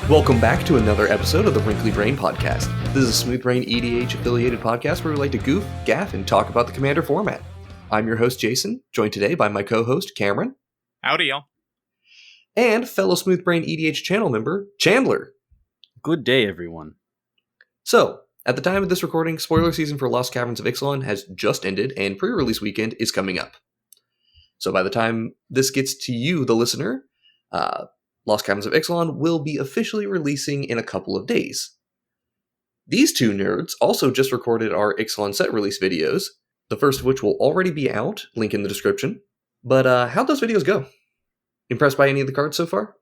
Welcome back to another episode of the Wrinkly Brain Podcast. This is a WrinklyBrainEDH affiliated podcast where we like to goof, gaff, and talk about the Commander format. I'm your host, Jason, joined today by my co-host, Cameron. Howdy, y'all. And fellow WrinklyBrainEDH channel member, Chandler. Good day, everyone. So, at the time of this recording, spoiler season for Lost Caverns of Ixalan has just ended, and pre-release weekend is coming up. So by the time this gets to you, the listener, Lost Caverns of Ixalan will be officially releasing in a couple of days. These two nerds also just recorded our Ixalan set release videos, the first of which will already be out, link in the description. But how'd those videos go? Impressed by any of the cards so far?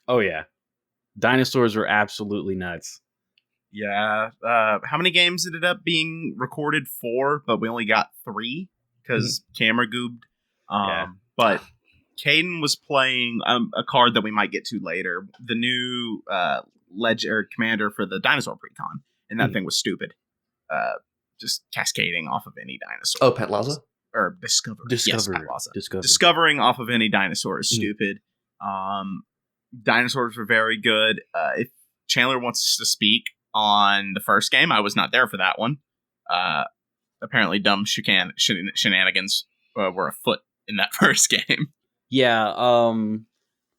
Oh yeah. Dinosaurs were absolutely nuts. Yeah. How many games ended up being recorded? 4, but we only got 3 because camera goobed. But Caden was playing a card that we might get to later, the new commander for the dinosaur precon, and that thing was stupid. Just cascading off of any dinosaur. Oh, Patlaza? Or Discover. Yes, Patlaza. Discover. Discovering off of any dinosaur is stupid. Dinosaurs were very good. If Chandler wants to speak on the first game, I was not there for that one. Apparently dumb shenanigans were afoot in that first game. Yeah,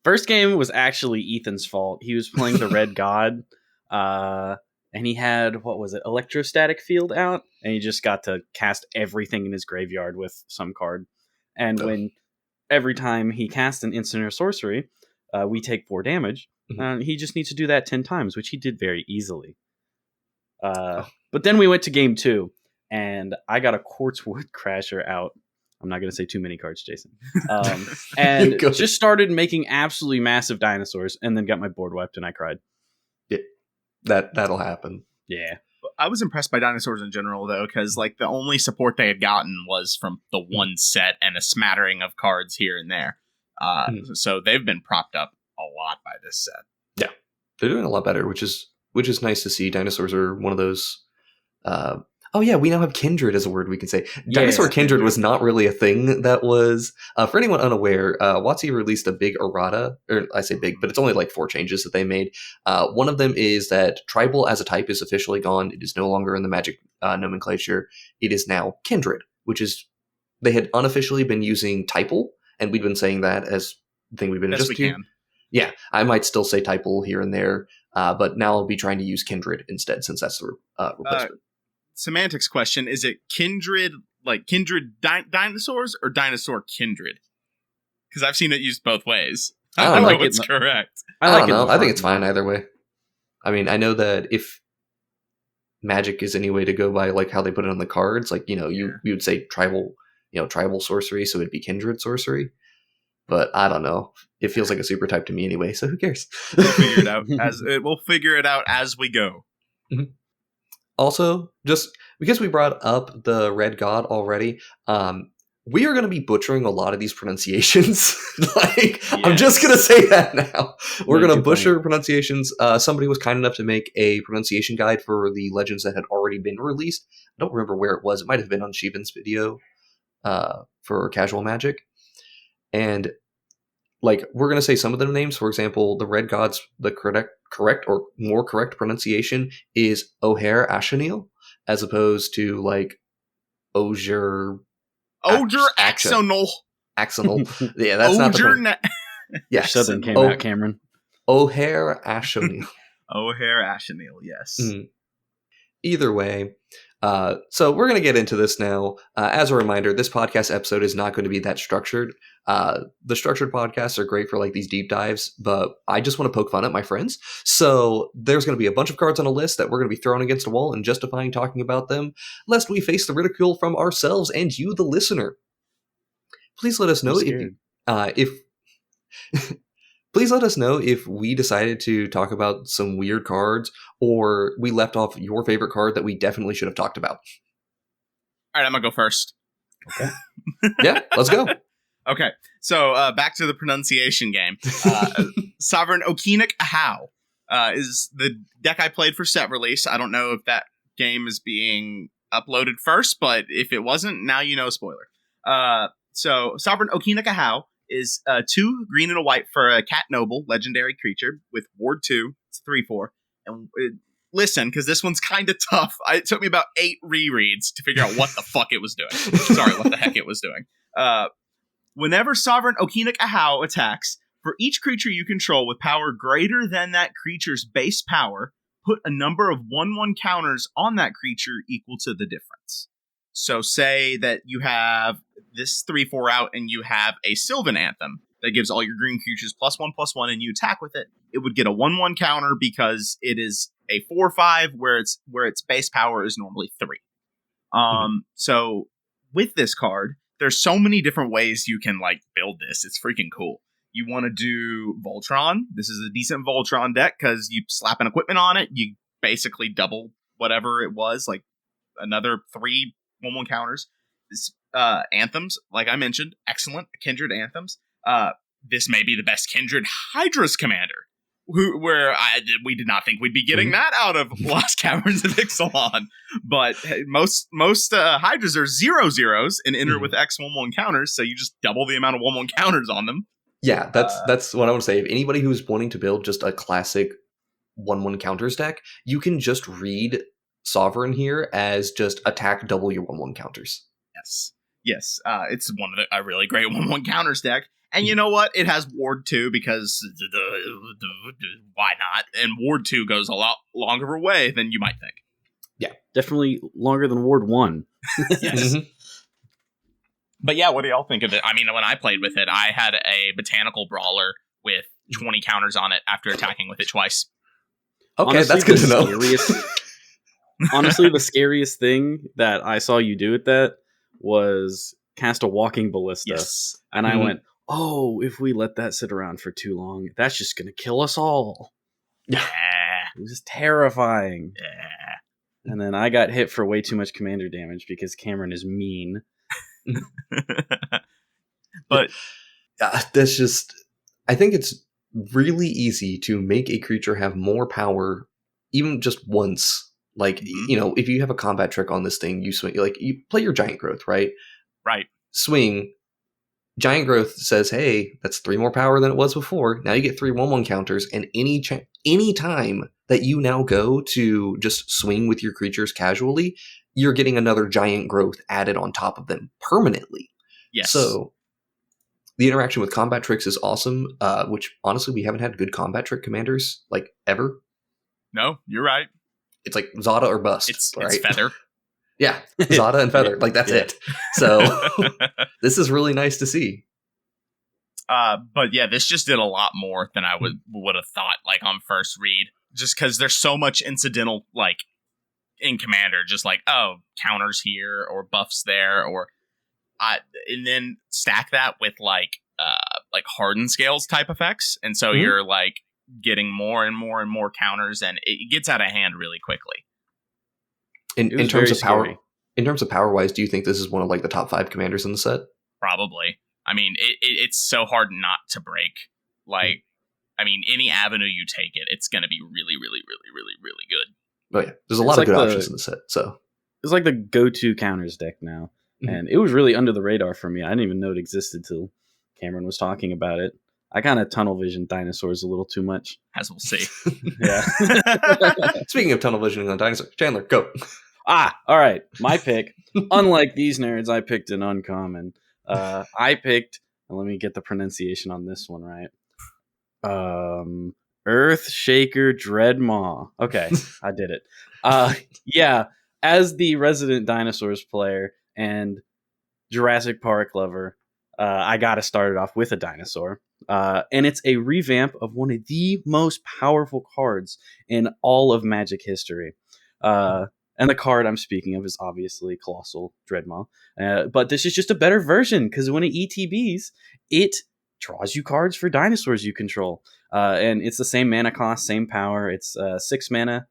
first game was actually Ethan's fault. He was playing the Red God, and he had, electrostatic field out, and he just got to cast everything in his graveyard with some card. And when every time he casts an instant or sorcery, we take 4 damage, he just needs to do that 10 times, which he did very easily. But then we went to game 2, and I got a Quartzwood Crasher out. I'm not going to say too many cards, Jason. And just started making absolutely massive dinosaurs, and then got my board wiped, and I cried. Yeah, that'll happen. Yeah. I was impressed by dinosaurs in general, though, because the only support they had gotten was from the one set and a smattering of cards here and there. So they've been propped up a lot by this set. Yeah, they're doing a lot better, which is nice to see. Dinosaurs are one of those... Oh yeah, we now have Kindred as a word we can say. Dinosaur Kindred was not really a thing that was... for anyone unaware, WotC released a big errata, or I say big, but it's only 4 changes that they made. One of them is that Tribal as a type is officially gone. It is no longer in the Magic nomenclature. It is now Kindred, which is... They had unofficially been using Typal, and we'd been saying that as the thing we've been adjusting to. Yes, we can. Yeah, I might still say Typal here and there, but now I'll be trying to use Kindred instead, since that's the replacement. Semantics question: is it kindred, dinosaurs, or dinosaur kindred? Because I've seen it used both ways. I don't know what's correct. I don't know. I think it's fine either way. I mean, I know that if Magic is any way to go by how they put it on the cards, you would say tribal sorcery, so it'd be kindred sorcery. But I don't know. It feels like a super type to me anyway, so who cares? We'll figure it out we'll figure it out as we go. Mm-hmm. Also, just because we brought up the Red God already, we are going to be butchering a lot of these pronunciations. Yes. I'm just going to say that now. We're going to butcher pronunciations. Somebody was kind enough to make a pronunciation guide for the legends that had already been released. I don't remember where it was. It might have been on Sheevan's video for Casual Magic. And we're going to say some of the names. For example, the Red God's the correct or more correct pronunciation is O'Hare Ashenil, as opposed to Oger Axonal. Axonal. Yeah, that's not the yes. Southern came out, Cameron. O'Hare Ashenil. O'Hare Ashenil, yes. Either way, so we're going to get into this now. As a reminder, this podcast episode is not going to be that structured. The structured podcasts are great for these deep dives, but I just want to poke fun at my friends. So there's going to be a bunch of cards on a list that we're going to be throwing against a wall and justifying talking about them, lest we face the ridicule from ourselves and you, the listener. Please let us know if please let us know if we decided to talk about some weird cards or we left off your favorite card that we definitely should have talked about. All right, I'm going to go first. Okay. Yeah, let's go. Okay, so back to the pronunciation game. Sovereign Okinec Ahau is the deck I played for set release. I don't know if that game is being uploaded first, but if it wasn't, now you know, spoiler. So Sovereign Okinec Ahau is 2 green and a white for a Cat Noble, legendary creature, with Ward 2. It's 3/4. And listen, because this one's kind of tough. It took me about 8 rereads to figure out what the fuck it was doing. Sorry, what the heck it was doing. Whenever Sovereign Okinec Ahau attacks, for each creature you control with power greater than that creature's base power, put a number of 1/1 counters on that creature equal to the difference. So say that you have this 3/4 out and you have a Sylvan Anthem that gives all your green creatures +1/+1 and you attack with it. It would get a 1/1 counter because it is a 4/5 where its base power is normally 3. So with this card, there's so many different ways you can like build this. It's freaking cool. You want to do Voltron. This is a decent Voltron deck because you slap an equipment on it. You basically double whatever it was, like another 3 1/1 counters. This, Anthems, like I mentioned, excellent. Kindred Anthems. This may be the best Kindred Hydra's commander. We did not think we'd be getting that out of Lost Caverns of Ixalan. But most Hydras are 0/0s and enter with X 1/1 counters, so you just double the amount of 1/1 counters on them. Yeah, that's what I want to say. If anybody who's wanting to build just a classic 1/1 counters deck, you can just read Sovereign here as just attack, double your 1/1 counters. Yes. It's a really great 1/1 counters deck. And you know what? It has Ward 2 because why not? And Ward 2 goes a lot longer away than you might think. Yeah, definitely longer than Ward 1. Yes. But yeah, what do y'all think of it? I mean, when I played with it, I had a Botanical Brawler with 20 counters on it after attacking with it twice. Okay, Honestly, that's good to know. Honestly, the scariest thing that I saw you do with that was cast a Walking Ballista. Yes. And I went, oh, if we let that sit around for too long, that's just going to kill us all. Yeah. It was just terrifying. Yeah. And then I got hit for way too much commander damage because Cameron is mean. But that's just, I think it's really easy to make a creature have more power even just once. Like, you know, if you have a combat trick on this thing, you swing, like, you play your Giant Growth, right? Right. Swing. Giant Growth says, hey, that's 3 more power than it was before. Now you get 3 1/1 counters, and any time that you now go to just swing with your creatures casually, you're getting another Giant Growth added on top of them permanently. Yes. So the interaction with combat tricks is awesome, which honestly we haven't had good combat trick commanders like ever. No, you're right. It's like Zada or bust. It's Feather. Yeah, Zada and Feather. Like that's it. So this is really nice to see. But yeah, this just did a lot more than I would have thought. Like on first read, just because there's so much incidental, like in Commander, just like counters here or buffs there, or and then stack that with like hardened scales type effects, and so you're like getting more and more and more counters, and it gets out of hand really quickly. In terms of power, in terms of power wise, do you think this is one of like the top 5 commanders in the set? Probably. I mean, it's so hard not to break. Like, I mean, any avenue you take it, it's going to be really, really, really, really, really good. Oh yeah, there's a lot of good options in the set. So it's like the go-to counters deck now, and it was really under the radar for me. I didn't even know it existed till Cameron was talking about it. I kind of tunnel vision dinosaurs a little too much, as we'll see. Yeah. Speaking of tunnel visioning on dinosaurs, Chandler, go. All right. My pick. Unlike these nerds, I picked an uncommon. I picked, and let me get the pronunciation on this one right. Earthshaker Dreadmaw. Okay, I did it. Yeah, as the resident dinosaurs player and Jurassic Park lover, I got to start it off with a dinosaur. And it's a revamp of one of the most powerful cards in all of Magic history. And the card I'm speaking of is obviously Colossal Dreadmaw. But this is just a better version, because when it ETBs, it draws you cards for dinosaurs you control. And it's the same mana cost, same power. It's 6 mana,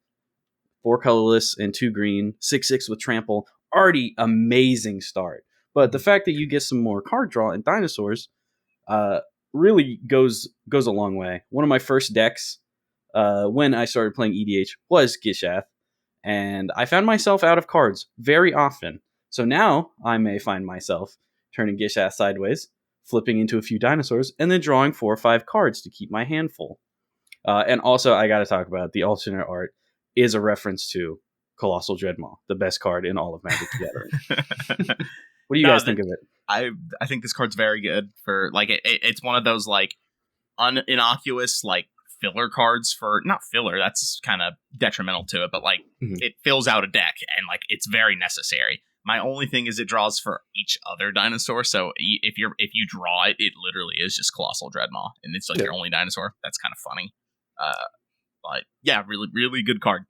4 colorless, and 2 green, 6/6 with trample. Already amazing start. But the fact that you get some more card draw in dinosaurs really goes a long way. One of my first decks when I started playing EDH was Gishath. And I found myself out of cards very often. So now I may find myself turning Gishath sideways, flipping into a few dinosaurs, and then drawing 4 or 5 cards to keep my hand full. And also, I got to talk about the alternate art is a reference to Colossal Dreadmaw, the best card in all of Magic the Gathering. What do you guys think of it? I think this card's very good for like it's one of those like innocuous like filler cards for not filler. That's kind of detrimental to it, but like it fills out a deck and like it's very necessary. My only thing is it draws for each other dinosaur. So if you draw it, it literally is just Colossal Dreadmaw, and it's like your only dinosaur. That's kind of funny. But yeah, really, really good card.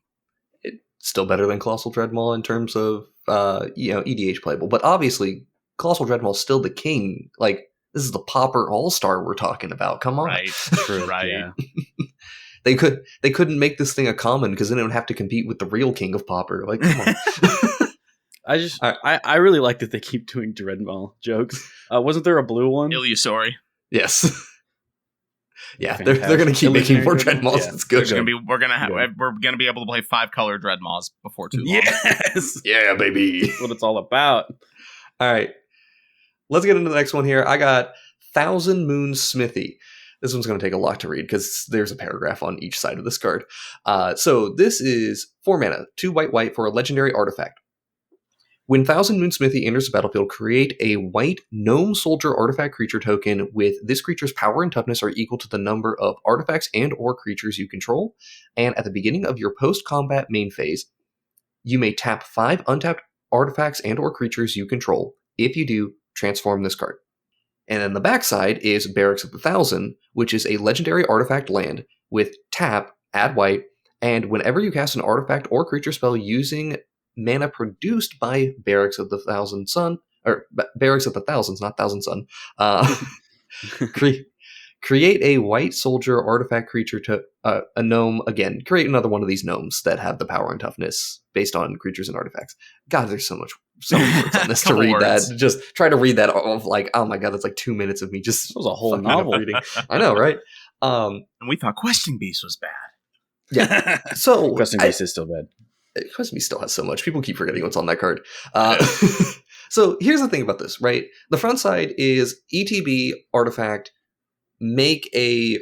It's still better than Colossal Dreadmaw in terms of EDH playable, but obviously Colossal Dreadmaw is still the king. Like, this is the Pauper All-Star we're talking about. Come on. Right. True. Right. Yeah. They couldn't make this thing a common because then it would have to compete with the real king of Pauper. Like, come on. I really like that they keep doing Dreadmaw jokes. Wasn't there a blue one? Illusory. Yes. Yeah, they're going to keep making more Dreadmaws. Yeah. It's good. We're gonna be able to play 5-color Dreadmaws before too long. Yes. Yeah, baby. That's what it's all about. All right. Let's get into the next one here. I got Thousand Moon Smithy. This one's going to take a lot to read because there's a paragraph on each side of this card. So this is 4 mana, 2 white for a legendary artifact. When Thousand Moon Smithy enters the battlefield, create a white gnome soldier artifact creature token with this creature's power and toughness are equal to the number of artifacts and or creatures you control. And at the beginning of your post-combat main phase, you may tap 5 untapped artifacts and or creatures you control. If you do, transform this card. And then the backside is Barracks of the Thousand, which is a legendary artifact land with tap, add white, and whenever you cast an artifact or creature spell using mana produced by Barracks of the Thousand Sun, or Barracks of the Thousands, not Thousand Sun, create a white soldier artifact creature to a gnome. Again, create another one of these gnomes that have the power and toughness based on creatures and artifacts. God, there's so much words on this to read words. that. Just try to read that of like, oh my god, that's like 2 minutes of me just. It was a whole fucking novel. reading. I know, right? And we thought Questing Beast was bad. Yeah. So Questing Beast is still bad. Questing Beast still has so much. People keep forgetting what's on that card. So here's the thing about this, right? The front side is ETB artifact. Make a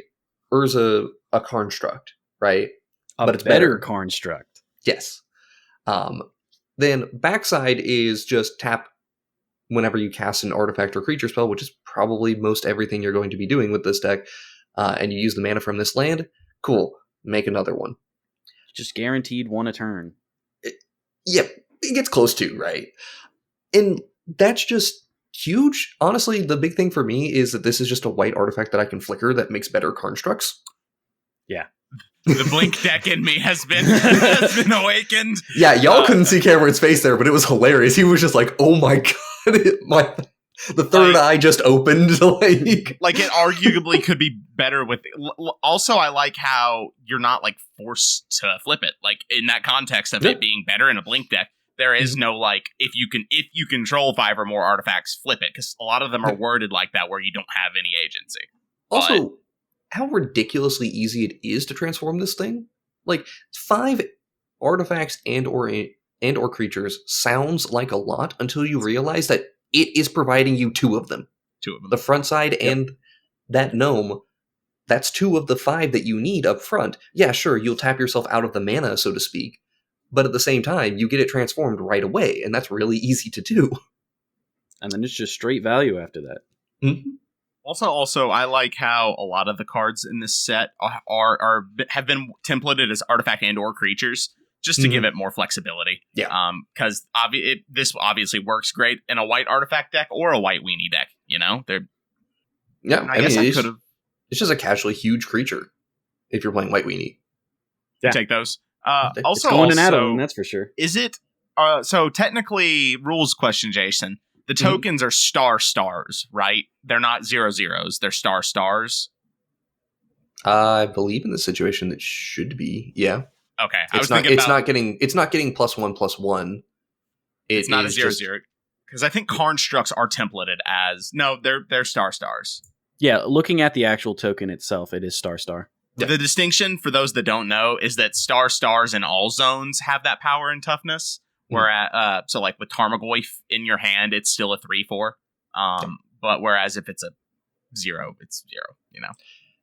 Urza a construct, right? But it's better construct. Yes. Then backside is just tap whenever you cast an artifact or creature spell, which is probably most everything you're going to be doing with this deck, and you use the mana from this land. Cool. Make another one. Just guaranteed 1 a turn. Yep. It gets close to, right? And that's just huge. Honestly, the big thing for me is that this is just a white artifact that I can flicker that makes better constructs. Yeah. The Blink deck in me has been awakened. Yeah, y'all couldn't see Cameron's face there, but it was hilarious. He was just like, "Oh my god, the third eye just opened." Like it arguably could be better with. Also, I like how you're not like forced to flip it. Like in that context of it being better in a Blink deck, there is no like if you control 5 or more artifacts, flip it, because a lot of them are worded like that where you don't have any agency. Also, how ridiculously easy it is to transform this thing. Like 5 artifacts and or creatures sounds like a lot until you realize that it is providing you 2 of them. 2 of them. The front side and that gnome, that's 2 of the 5 that you need up front. Yeah, sure, you'll tap yourself out of the mana, so to speak. But at the same time, you get it transformed right away, and that's really easy to do. And then it's just straight value after that. Mm-hmm. Also, I like how a lot of the cards in this set have been templated as artifact and or creatures, just to give it more flexibility. Yeah. Because this obviously works great in a white artifact deck or a white weenie deck. You know, yeah. I guess I could have. It's just a casually huge creature. If you're playing white weenie, take those. It's going in Adam, that's for sure. Is it? So technically, rules question, Jason. The tokens are stars, right? They're not 0/0s. They're stars. I believe in the situation that should be. Yeah. Okay. It's not getting +1/+1. It's not a 0/0 because I think constructs are templated as they're stars. Yeah, looking at the actual token itself, it is star. Yeah. The distinction for those that don't know is that stars in all zones have that power and toughness. Whereas, so like with Tarmogoyf in your hand, it's still a 3/4. But whereas if it's a 0, it's 0, you know?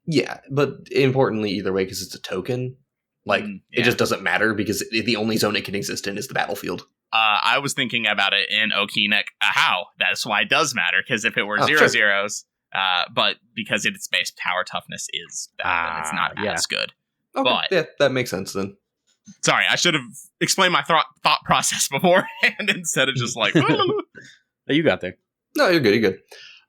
Yeah, but importantly, either way, because it's a token, like, it just doesn't matter because the only zone it can exist in is the battlefield. I was thinking about it in Okinec Ahau. That's why it does matter, because if it were 0/0s, but because its base power toughness is bad, then it's not as good. Okay, but yeah, that makes sense then. Sorry, I should have explained my thought process beforehand instead of just like... You got there. No, you're good.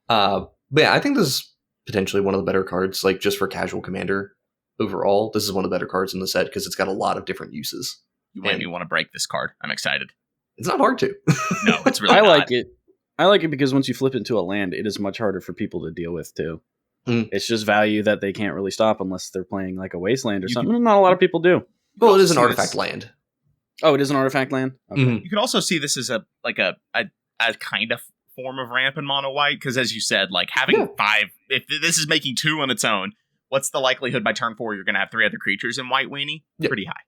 But yeah, I think this is potentially one of the better cards, like, just for casual commander overall. This is one of the better cards in the set because it's got a lot of different uses. You made me want to break this card. I'm excited. It's not hard to. No, it's really I not. like it. I like it because once you flip it into a land, it is much harder for people to deal with, too. It's just value that they can't really stop unless they're playing like a wasteland or something. Not a lot of people do. Well, it is an artifact land. Oh, it is an artifact land? Okay. You can also see this as a kind of form of ramp in mono white, because as you said, like having 5, if this is making 2 on its own, what's the likelihood by turn 4 you're going to have 3 other creatures in white, weenie? Pretty high.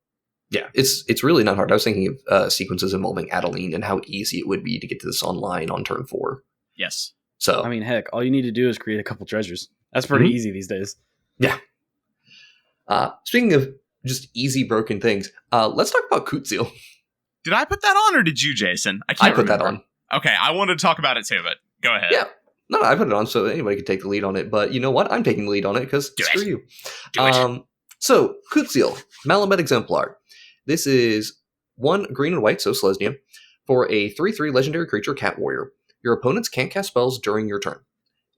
Yeah, it's really not hard. I was thinking of sequences involving Adeline and how easy it would be to get to this online on turn 4. Yes. So I mean, heck, all you need to do is create a couple treasures. That's pretty easy these days. Yeah. Speaking of just easy broken things, let's talk about Kutzil. Did I put that on, or did you, Jason? I put that on. Okay, I wanted to talk about it too, but go ahead. Yeah. No, I put it on so anybody could take the lead on it. But you know what? I'm taking the lead on it because screw you. Do it. So, Kutzil, Malamet Exemplar. This is 1 green and white, so Selesnya, for a 3/3 legendary creature, Cat Warrior. Your opponents can't cast spells during your turn.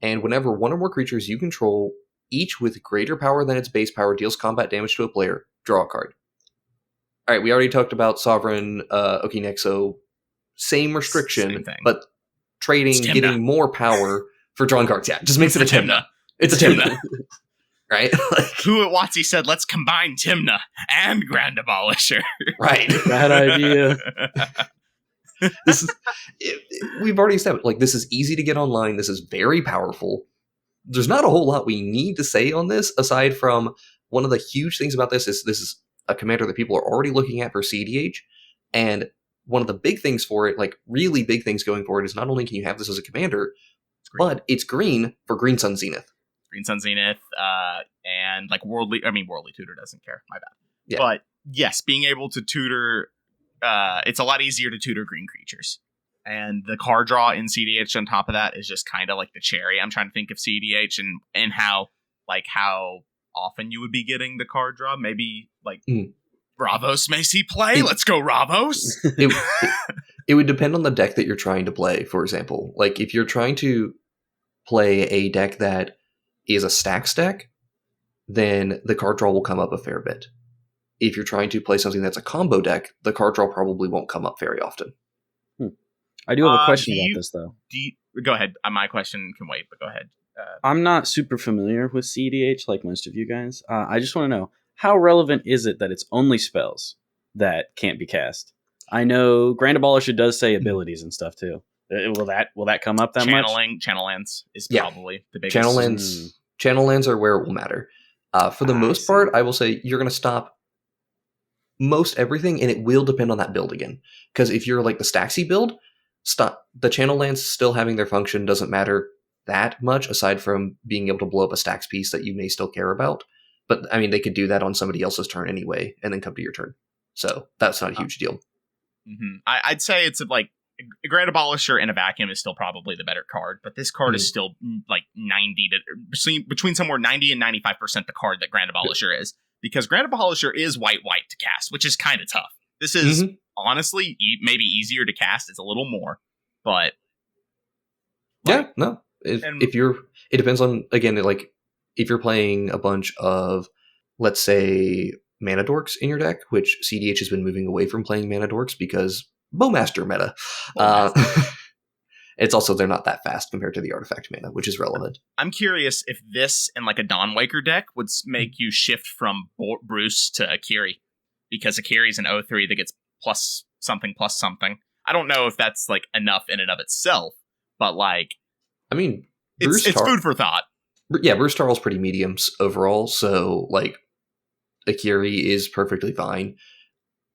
And whenever one or more creatures you control, each with greater power than its base power, deals combat damage to a player, draw a card. Alright, we already talked about Sovereign Okinec, so same restriction, but trading, getting more power for drawing cards. Yeah, just makes it a Tymna. It's a Tymna. Right? Who at Watsy said, let's combine Tymna and Grand Abolisher. Right. Bad idea. This is we've already established, like, this is easy to get online. This is very powerful. There's not a whole lot we need to say on this, aside from one of the huge things about this is a commander that people are already looking at for CDH, and one of the big things for it, like really big things going for it, is not only can you have this as a commander, but it's green for Green Sun Zenith. Green Sun Zenith, and like Worldly Tutor doesn't care, my bad. Yeah. But yes, being able to tutor, it's a lot easier to tutor green creatures. And the card draw in CDH on top of that is just kind of like the cherry. I'm trying to think of CDH and how often you would be getting the card draw. Maybe like Ravos may see play. Let's go Ravos. It would depend on the deck that you're trying to play, for example. Like if you're trying to play a deck that is a stacks deck, then the card draw will come up a fair bit. If you're trying to play something that's a combo deck, the card draw probably won't come up very often. I do have a question about this, though. Go ahead. My question can wait, but go ahead. I'm not super familiar with CDH like most of you guys. I just want to know, how relevant is it that it's only spells that can't be cast? I know Grand Abolisher does say abilities and stuff, too. Will that come up that much? Channel lands is probably the biggest. Channel lands are where it will matter. For the most part, I will say you're going to stop most everything, and it will depend on that build again. Because if you're like the Staxy build, the channel lands still having their function doesn't matter that much, aside from being able to blow up a stacks piece that you may still care about. But I mean, they could do that on somebody else's turn anyway, and then come to your turn. So that's not a huge deal. Mm-hmm. I'd say it's like a Grand Abolisher in a vacuum is still probably the better card, but this card is still like 90 to between somewhere 90 and 95% the card that Grand Abolisher is, because Grand Abolisher is white to cast, which is kind of tough. This is honestly maybe easier to cast. It's a little more, but yeah, no. It depends on, again, like if you're playing a bunch of, let's say, mana dorks in your deck, which CDH has been moving away from playing mana dorks because Bowmaster meta. It's also, they're not that fast compared to the artifact mana, which is relevant. I'm curious if this in like a Dawnwaker deck would make you shift from Bruce to Akiri, because Akiri is an 0/3 that gets plus something. I don't know if that's like enough in and of itself, but like, I mean, it's food for thought. Yeah, Bruce Tarl's pretty mediums overall, so like Akiri is perfectly fine.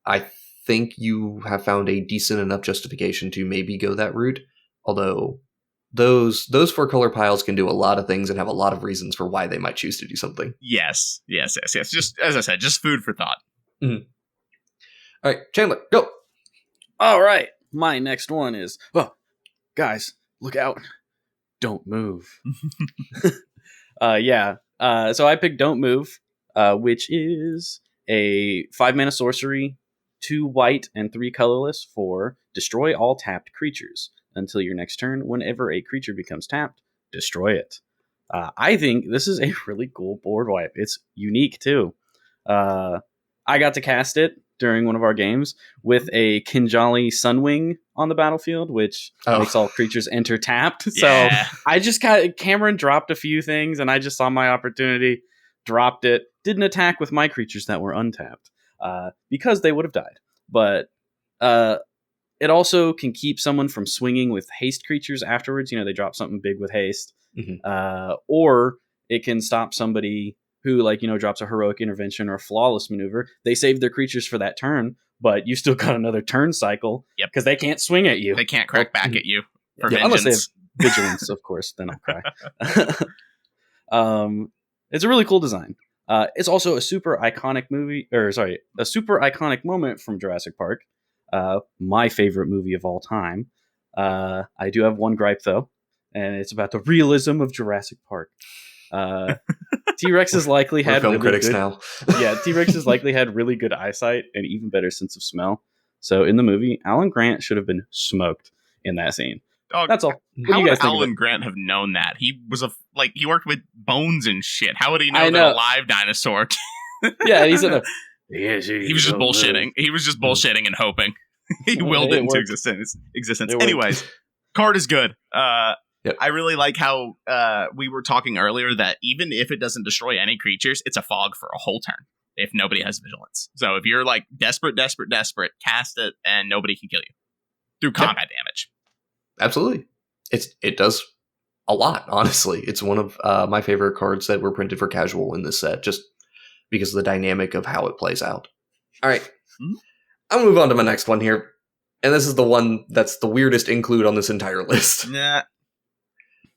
I think you have found a decent enough justification to maybe go that route, although those 4-color piles can do a lot of things and have a lot of reasons for why they might choose to do something. Yes. Just, as I said, just food for thought. Mm-hmm. All right, Chandler, go. All right. My next one is, guys, look out. Don't move. So I picked Don't Move, which is a 5-mana sorcery, 2 white and 3 colorless for destroy all tapped creatures. Until your next turn, whenever a creature becomes tapped, destroy it. I think this is a really cool board wipe. It's unique, too. I got to cast it during one of our games with a Kinjali Sunwing on the battlefield, which makes all creatures enter tapped. Yeah. So I just Cameron dropped a few things, and I just saw my opportunity, dropped it, didn't attack with my creatures that were untapped, because they would have died. But it also can keep someone from swinging with haste creatures afterwards. You know, they drop something big with haste. Mm-hmm. Or it can stop somebody who, drops a heroic intervention or a flawless maneuver. They save their creatures for that turn, but you still got another turn cycle because they can't swing at you. They can't crack back at you for vengeance. Unless they have vigilance, of course, then I'll cry. It's a really cool design. It's also a super iconic moment from Jurassic Park. My favorite movie of all time. I do have one gripe, though, and it's about the realism of Jurassic Park. T-Rexes likely had film really critics good, now. Yeah, T-Rexes likely had really good eyesight and even better sense of smell. So in the movie, Alan Grant should have been smoked in that scene. That's all. How would Alan Grant have known that? He was he worked with bones and shit. How would he know that a live dinosaur? Yeah, he said he was just bullshitting. He was just bullshitting and hoping. He willed it into existence. Anyways, card is good. Yep. I really like how we were talking earlier that even if it doesn't destroy any creatures, it's a fog for a whole turn if nobody has vigilance. So if you're desperate, cast it and nobody can kill you through combat damage. Absolutely. It does a lot, honestly. It's one of my favorite cards that were printed for casual in this set, just because of the dynamic of how it plays out. All right. Mm-hmm. I'll move on to my next one here. And this is the one that's the weirdest include on this entire list. Nah.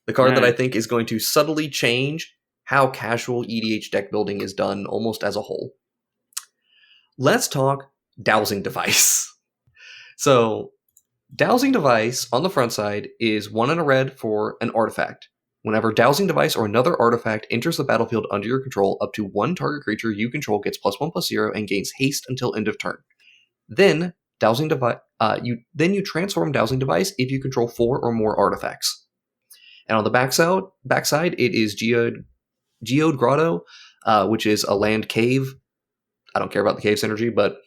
The card that I think is going to subtly change how casual EDH deck building is done almost as a whole. Let's talk Dowsing Device. So, Dowsing Device on the front side is 1 and a red for an artifact. Whenever Dowsing Device or another artifact enters the battlefield under your control, up to 1 target creature you control gets +1/+0 and gains haste until end of turn. Then Dowsing Device, you transform Dowsing Device if you control 4 or more artifacts. And on the backside, it is Geode Grotto, which is a land cave. I don't care about the cave synergy, but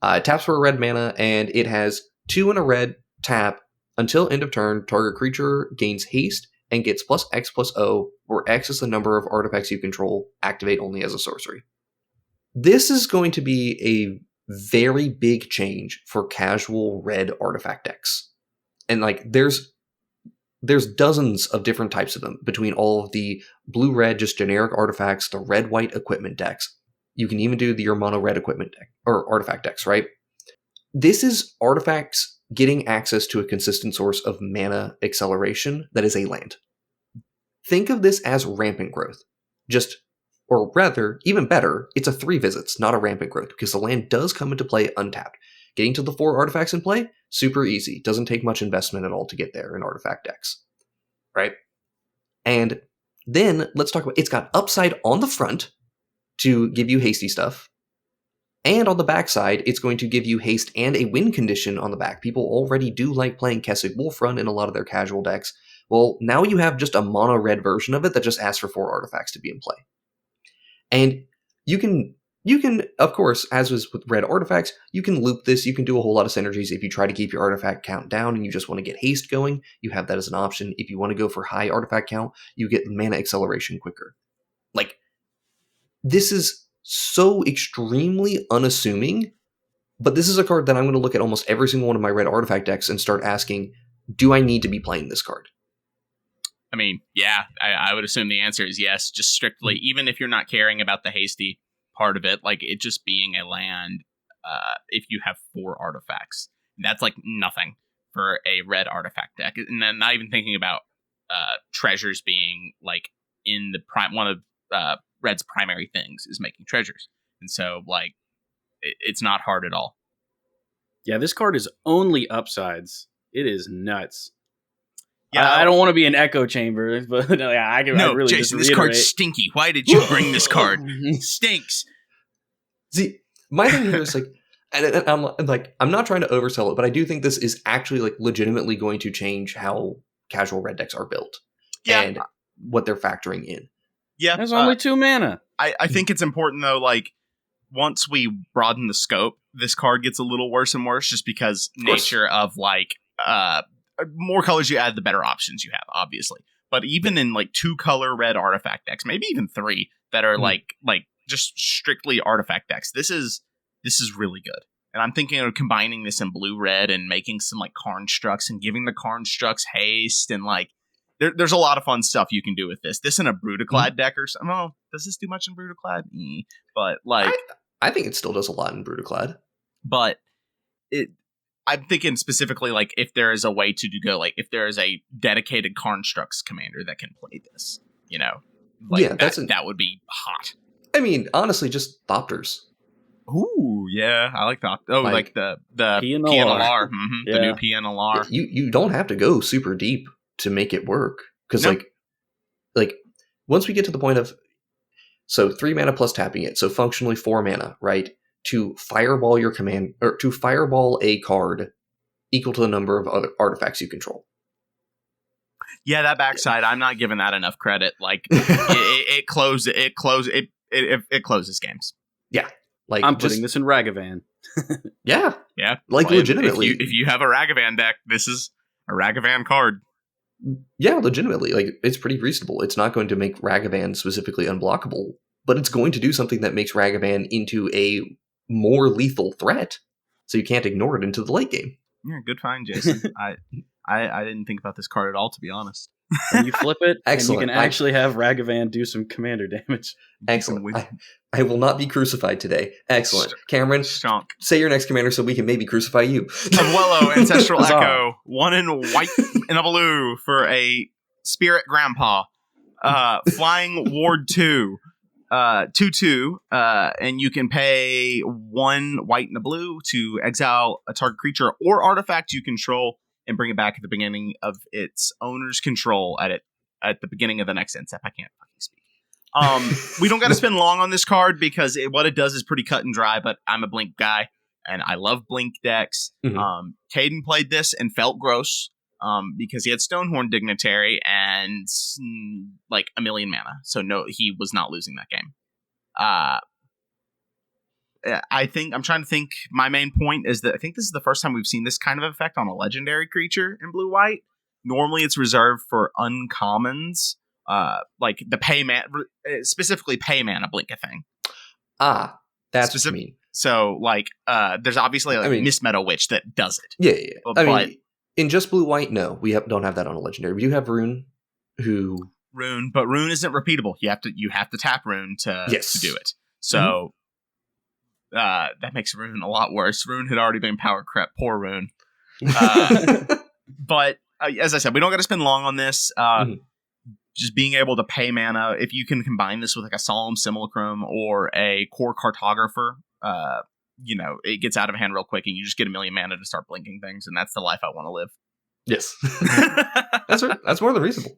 it taps for a red mana, and it has 2 and a red tap until end of turn. Target creature gains haste and gets +X/+O, where X is the number of artifacts you control. Activate only as a sorcery. This is going to be a very big change for casual red artifact decks, and there's dozens of different types of them between all of the blue-red, just generic artifacts, the red-white equipment decks. You can even do your mono-red equipment deck, or artifact decks, right? This is artifacts getting access to a consistent source of mana acceleration that is a land. Think of this as rampant growth. Or rather, even better, it's a 3 visits, not a rampant growth, because the land does come into play untapped. Getting to the 4 artifacts in play, super easy. Doesn't take much investment at all to get there in artifact decks. Right? And then, let's talk about, it's got upside on the front to give you hasty stuff. And on the backside, it's going to give you haste and a win condition on the back. People already do like playing Kessig Wolfrun in a lot of their casual decks. Well, now you have just a mono-red version of it that just asks for 4 artifacts to be in play. And you can, of course, as was with red artifacts, you can loop this. You can do a whole lot of synergies. If you try to keep your artifact count down and you just want to get haste going, you have that as an option. If you want to go for high artifact count, you get mana acceleration quicker. This is so extremely unassuming, but this is a card that I'm going to look at almost every single one of my red artifact decks and start asking, do I need to be playing this card? I mean, yeah, I would assume the answer is yes, just strictly, even if you're not caring about the hasty part of it, it just being a land, if you have 4 artifacts. That's nothing for a red artifact deck, and then not even thinking about treasures being like in the one of Red's primary things is making treasures, and so like it's not hard at all. Yeah, this card is only upsides. It is nuts. Yeah, I don't want to be an echo chamber, but I really Jason, just this card's stinky. Why did you bring this card? Stinks. See, my thing here is like, and I'm not trying to oversell it, but I do think this is actually like legitimately going to change how casual red decks are built and what they're factoring in. Yeah, there's only 2 mana. I think it's important though. Like once we broaden the scope, this card gets a little worse and worse, just because nature of like more colors you add, the better options you have, obviously. But even in like 2-color red artifact decks, maybe even 3 that are like just strictly artifact decks, this is really good. And I'm thinking of combining this in blue-red and making some like Karnstructs and giving the Karnstructs haste, and like there's a lot of fun stuff you can do with this. This in a Brutaclad deck or something. Oh, does this do much in Brutaclad? But like I think it still does a lot in Brutaclad. But I'm thinking specifically like if there is a way to go, like if there is a dedicated Karnstructs commander that can play this, like that would be hot. I mean, honestly, just Thopters. Ooh, yeah, I like that. Oh, like the PNLR. Mm-hmm, the new PNLR. You don't have to go super deep to make it work, because like once we get to the point of 3 mana plus tapping it, so functionally 4 mana, right? To fireball your command, or to fireball a card equal to the number of other artifacts you control. Yeah, that backside, I'm not giving that enough credit. Like it closes games. Yeah, like I'm putting this in Ragavan. yeah, like legitimately. If you have a Ragavan deck, this is a Ragavan card. Yeah, legitimately, like it's pretty reasonable. It's not going to make Ragavan specifically unblockable, but it's going to do something that makes Ragavan into a more lethal threat, so you can't ignore it into the late game. Yeah, good find, Jason. I didn't think about this card at all, to be honest. And you flip it, excellent. And you can actually have Ragavan do some commander damage. Excellent. I will not be crucified today. Excellent. Cameron, say your next commander so we can maybe crucify you. Abuelo, Ancestral Echo, 1 in white and a blue for a Spirit Grandpa. Flying Ward 2. 2/2, and you can pay 1 white and a blue to exile a target creature or artifact you control and bring it back at the beginning of its owner's control at the beginning of the next end step. I can't fucking speak. We don't got to spend long on this card because what it does is pretty cut and dry, but I'm a Blink guy and I love Blink decks. Mm-hmm. Caden played this and felt gross because he had Stonehorn Dignitary and like 1 million mana. So no, he was not losing that game. I'm trying to think. My main point is that I think this is the first time we've seen this kind of effect on a legendary creature in blue-white. Normally it's reserved for uncommons, like the pay mana, specifically pay mana blink a thing. That's me. So like, there's obviously like Miss Meadow Witch that does it. Yeah. I mean, in just blue-white, no, we don't have that on a legendary. We do have Rune, but Rune isn't repeatable. You have to tap Rune to do it. So that makes Rune a lot worse. Rune had already been power crept. Poor Rune. But as I said, we don't got to spend long on this. Just being able to pay mana, if you can combine this with like a Solemn Simulacrum or a Core Cartographer, it gets out of hand real quick and you just get 1 million mana to start blinking things, and that's the life I want to live. Yes. That's more than reasonable.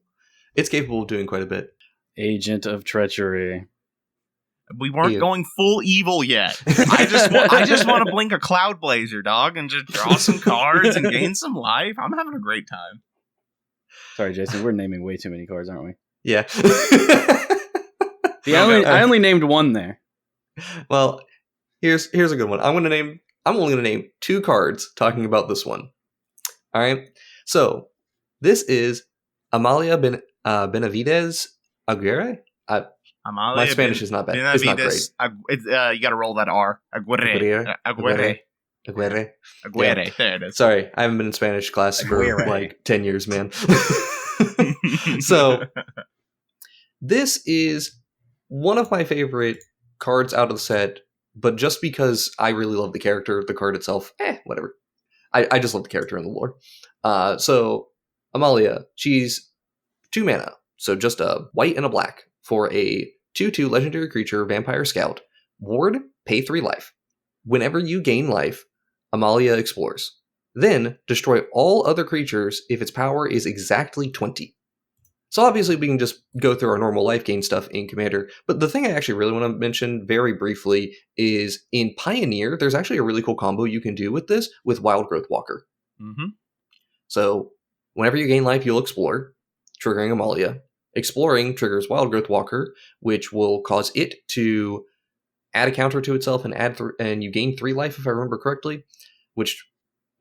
It's capable of doing quite a bit. Agent of Treachery. We weren't going full evil yet. I just want to blink a Cloud Blazer, dog, and just draw some cards and gain some life. I'm having a great time. Sorry, Jason, we're naming way too many cards, aren't we? Yeah. See, I only named 1 there. Well, here's a good one. I'm only gonna name 2 cards talking about this one. All right. So this is Amalia Benavides Aguirre. Amalia, my Spanish is not bad. It's not great. You got to roll that R. Aguirre. Aguirre. Yeah. There it is. Sorry, I haven't been in Spanish class for like 10 years, man. So this is one of my favorite cards out of the set, but just because I really love the character, the card itself, whatever. I just love the character and the lore. So Amalia, she's 2 mana, so just a white and a black for a 2/2 legendary creature, Vampire Scout. Ward, pay 3 life. Whenever you gain life, Amalia explores. Then destroy all other creatures if its power is exactly 20. So obviously we can just go through our normal life gain stuff in Commander, but the thing I actually really want to mention very briefly is in Pioneer, there's actually a really cool combo you can do with this with Wild Growth Walker. Mm-hmm. So whenever you gain life, you'll explore, triggering Amalia. Exploring triggers Wild Growth Walker, which will cause it to add a counter to itself and and you gain 3 life if I remember correctly, which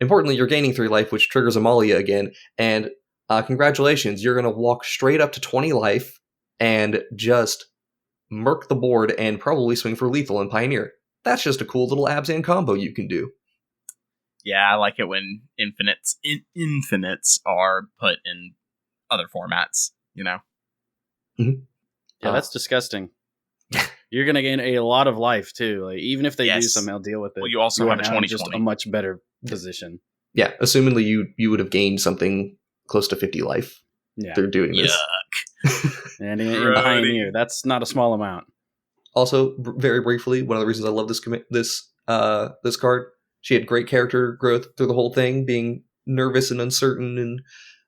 importantly you're gaining 3 life, which triggers Amalia again, and congratulations, you're going to walk straight up to 20 life and just murk the board and probably swing for lethal in Pioneer. That's just a cool little Abzan combo you can do. Yeah, I like it when infinites are put in other formats, you know? Mm-hmm. Yeah, that's disgusting. You're going to gain a lot of life, too. Like, even if they do somehow deal with it, well, you also have a 20/20. Just a much better position. Yeah, assumingly you would have gained something close to 50 life through doing this. Yuck. And in Pioneer, that's not a small amount. Also, very briefly, one of the reasons I love this card, she had great character growth through the whole thing, being nervous and uncertain and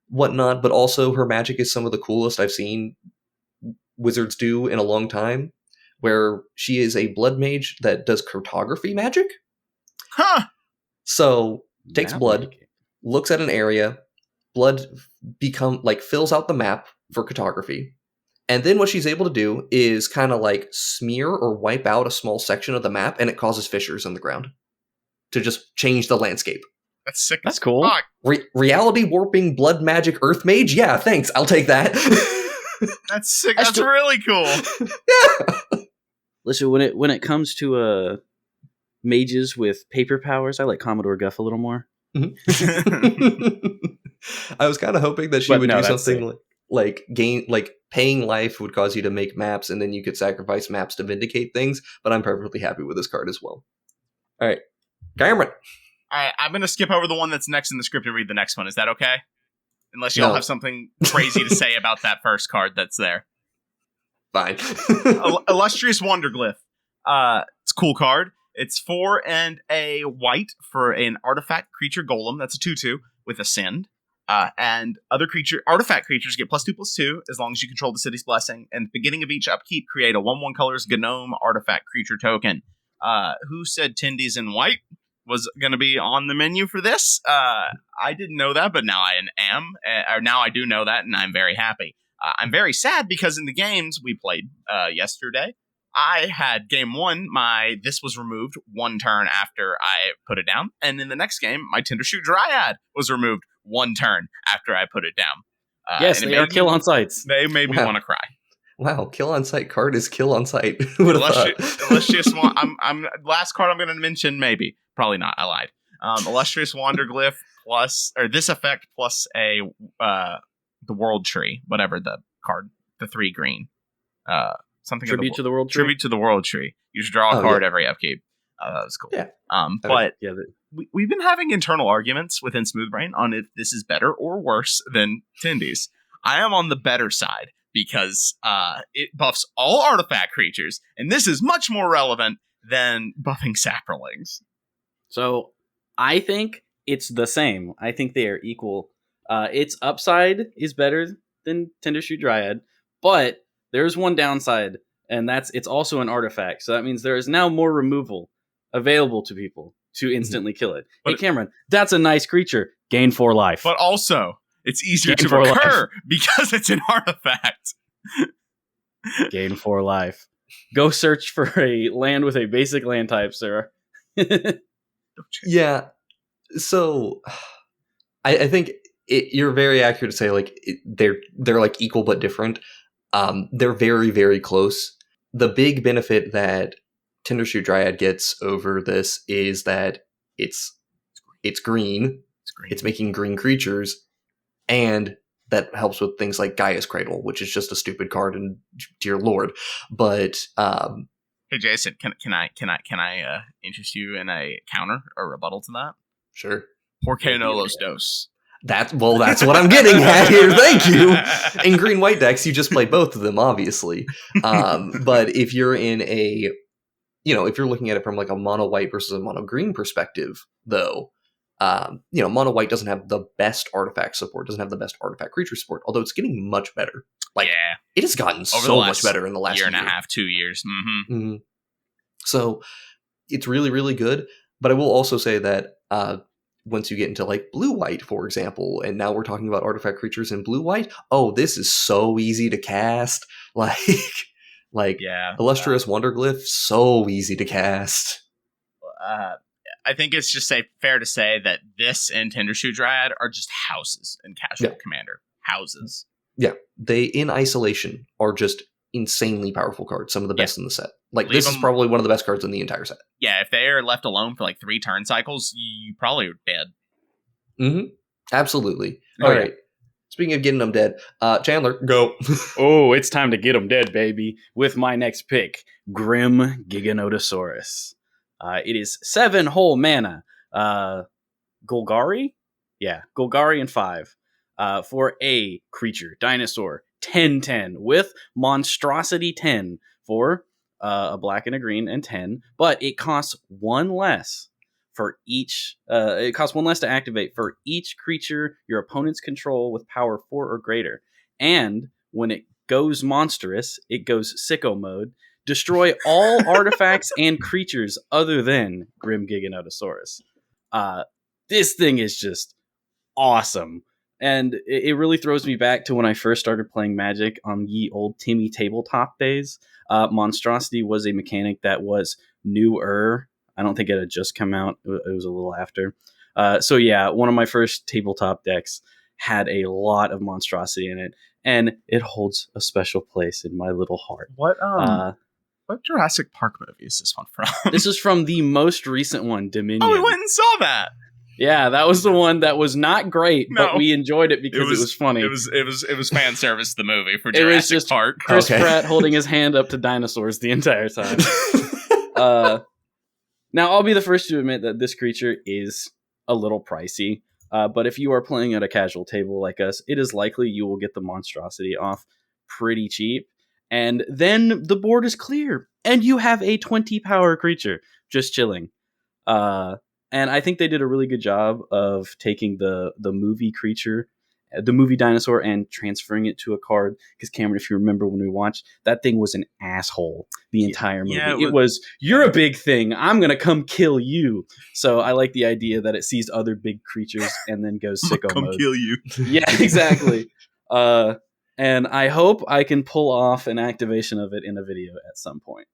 whatnot, but also her magic is some of the coolest I've seen wizards do in a long time, where she is a blood mage that does cartography magic. Huh! So, takes blood, looks at an area, blood fills out the map for cartography. And then what she's able to do is kind of like smear or wipe out a small section of the map, and it causes fissures in the ground to just change the landscape. That's sick. That's cool. Reality warping blood magic earth mage? Yeah, thanks. I'll take that. That's sick. That's really cool. Yeah. Listen, when it comes to mages with paper powers, I like Commodore Guff a little more. Mm-hmm. I was kind of hoping that she would do something like paying life would cause you to make maps, and then you could sacrifice maps to vindicate things. But I'm perfectly happy with this card as well. All right, Cameron. All right, I'm going to skip over the one that's next in the script and read the next one. Is that okay? Unless y'all have something crazy to say about that first card that's there. Fine. Illustrious Wanderglyph. It's a cool card. It's 4 and a white for an artifact creature golem. That's a 2/2 with Ascend. And other artifact creatures get +2/+2 as long as you control the city's blessing. And at the beginning of each upkeep, create a 1/1 colors Gnome artifact creature token. Who said Tendies in white was going to be on the menu for this? I didn't know that, but now I am. Or now I do know that, and I'm very happy. I'm very sad because in the games we played yesterday, I had game 1, this was removed 1 turn after I put it down. And in the next game, my Tindershoot Dryad was removed 1 turn after I put it down. Yes, they are kill on sites. They made me want to cry. Wow, kill on site card is kill on site. Illustrious last card I'm going to mention, maybe. Probably not, I lied. Illustrious Wanderglyph plus, or this effect plus the World Tree, whatever the card, the 3 green. Something Tribute to the World Tree? Tribute to the World Tree. You should draw a card every upkeep. That was cool. Yeah. But we've been having internal arguments within Smoothbrain on if this is better or worse than Tendies. I am on the better side because it buffs all artifact creatures, and this is much more relevant than buffing Saprolings. So I think it's the same. I think they are equal. Its upside is better than Tindershoot Dryad, but there's one downside, and it's also an artifact. So that means there is now more removal available to people to instantly kill it. But hey, Cameron, that's a nice creature. Gain 4 life. But also, it's easier to recur because it's an artifact. Gain 4 life. Go search for a land with a basic land type, sir. Yeah. So, I think you're very accurate to say they're like equal but different. They're very, very close. The big benefit that Tindershoot Dryad gets over this is that it's green. It's making green creatures, and that helps with things like Gaia's Cradle, which is just a stupid card, and dear lord. But hey Jason, can I interest you in a counter or rebuttal to that? Sure. Por qué no los dos? That's what I'm getting at here. Thank you. In green-white decks, you just play both of them, obviously. But if you're in a, if you're looking at it from like a mono-white versus a mono-green perspective, though, mono-white doesn't have the best artifact support, doesn't have the best artifact creature support, although it's getting much better. Like, it has gotten so much better in the last year and a half, 2 years. Mm-hmm. Mm-hmm. So it's really, really good. But I will also say that once you get into like blue-white, for example, and now we're talking about artifact creatures in blue-white, this is so easy to cast. Illustrious Wanderglyph, so easy to cast. I think it's just fair to say that this and Tendershoe Dryad are just houses in Casual Commander. Houses. Yeah, they in isolation are just insanely powerful cards, some of the best in the set. Like, this is probably one of the best cards in the entire set. Yeah, if they are left alone for like 3 turn cycles, you probably are dead. Mm-hmm. Absolutely. All right. Speaking of getting them dead, Chandler, go. It's time to get them dead, baby. With my next pick, Grim Giganotosaurus. It is 7 whole mana. Golgari? Yeah, Golgari and 5. For a creature, dinosaur, 10/10 with monstrosity 10 for a black and a green and 10, but it costs 1 less for each. It costs 1 less to activate for each creature your opponents control with power 4 or greater. And when it goes monstrous, it goes sicko mode. Destroy all artifacts and creatures other than Grim Giganotosaurus. This thing is just awesome. And it really throws me back to when I first started playing Magic on ye old Timmy tabletop days. Monstrosity was a mechanic that was newer. I don't think it had just come out. It was a little after. One of my first tabletop decks had a lot of monstrosity in it, and it holds a special place in my little heart. What Jurassic Park movie is this one from? This is from the most recent one, Dominion. Oh, we went and saw that. Yeah, that was the one that was not great, but we enjoyed it because it was funny. It was fan service, the movie for Jurassic it was just Park. Chris Pratt holding his hand up to dinosaurs the entire time. Now, I'll be the first to admit that this creature is a little pricey, but if you are playing at a casual table like us, it is likely you will get the monstrosity off pretty cheap, and then the board is clear, and you have a 20 power creature just chilling. And I think they did a really good job of taking the movie creature, the movie dinosaur, and transferring it to a card. Because Cameron, if you remember when we watched, that thing was an asshole the entire movie. Yeah, it was, you're a big thing, I'm going to come kill you. So I like the idea that it sees other big creatures and then goes sicko mode. Come kill you. Yeah, exactly. And I hope I can pull off an activation of it in a video at some point.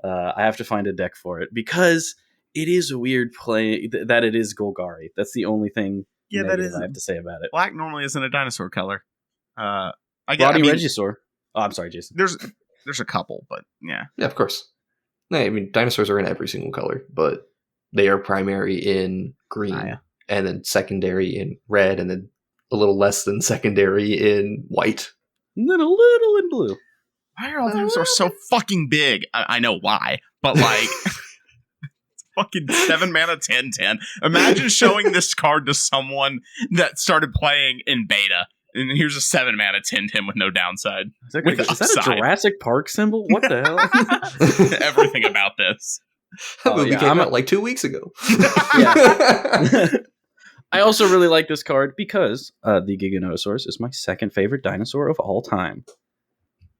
I have to find a deck for it because it is a weird play that it is Golgari. That's the only thing that is I have to say about it. Black normally isn't a dinosaur color. Regisaur. Oh, I'm sorry, Jason. There's a couple, but yeah. Yeah, of course. No, I mean, dinosaurs are in every single color, but they are primary in green, and then secondary in red, and then a little less than secondary in white. And then a little in blue. Why are all dinosaurs so fucking big? I know why, but like... Fucking 7 mana 10/10. Imagine showing this card to someone that started playing in beta. And here's a 7 mana 10/10 with no downside. Is that a Jurassic Park symbol? What the hell? Everything about this. That movie came out like 2 weeks ago. I also really like this card because the Giganotosaurus is my second favorite dinosaur of all time.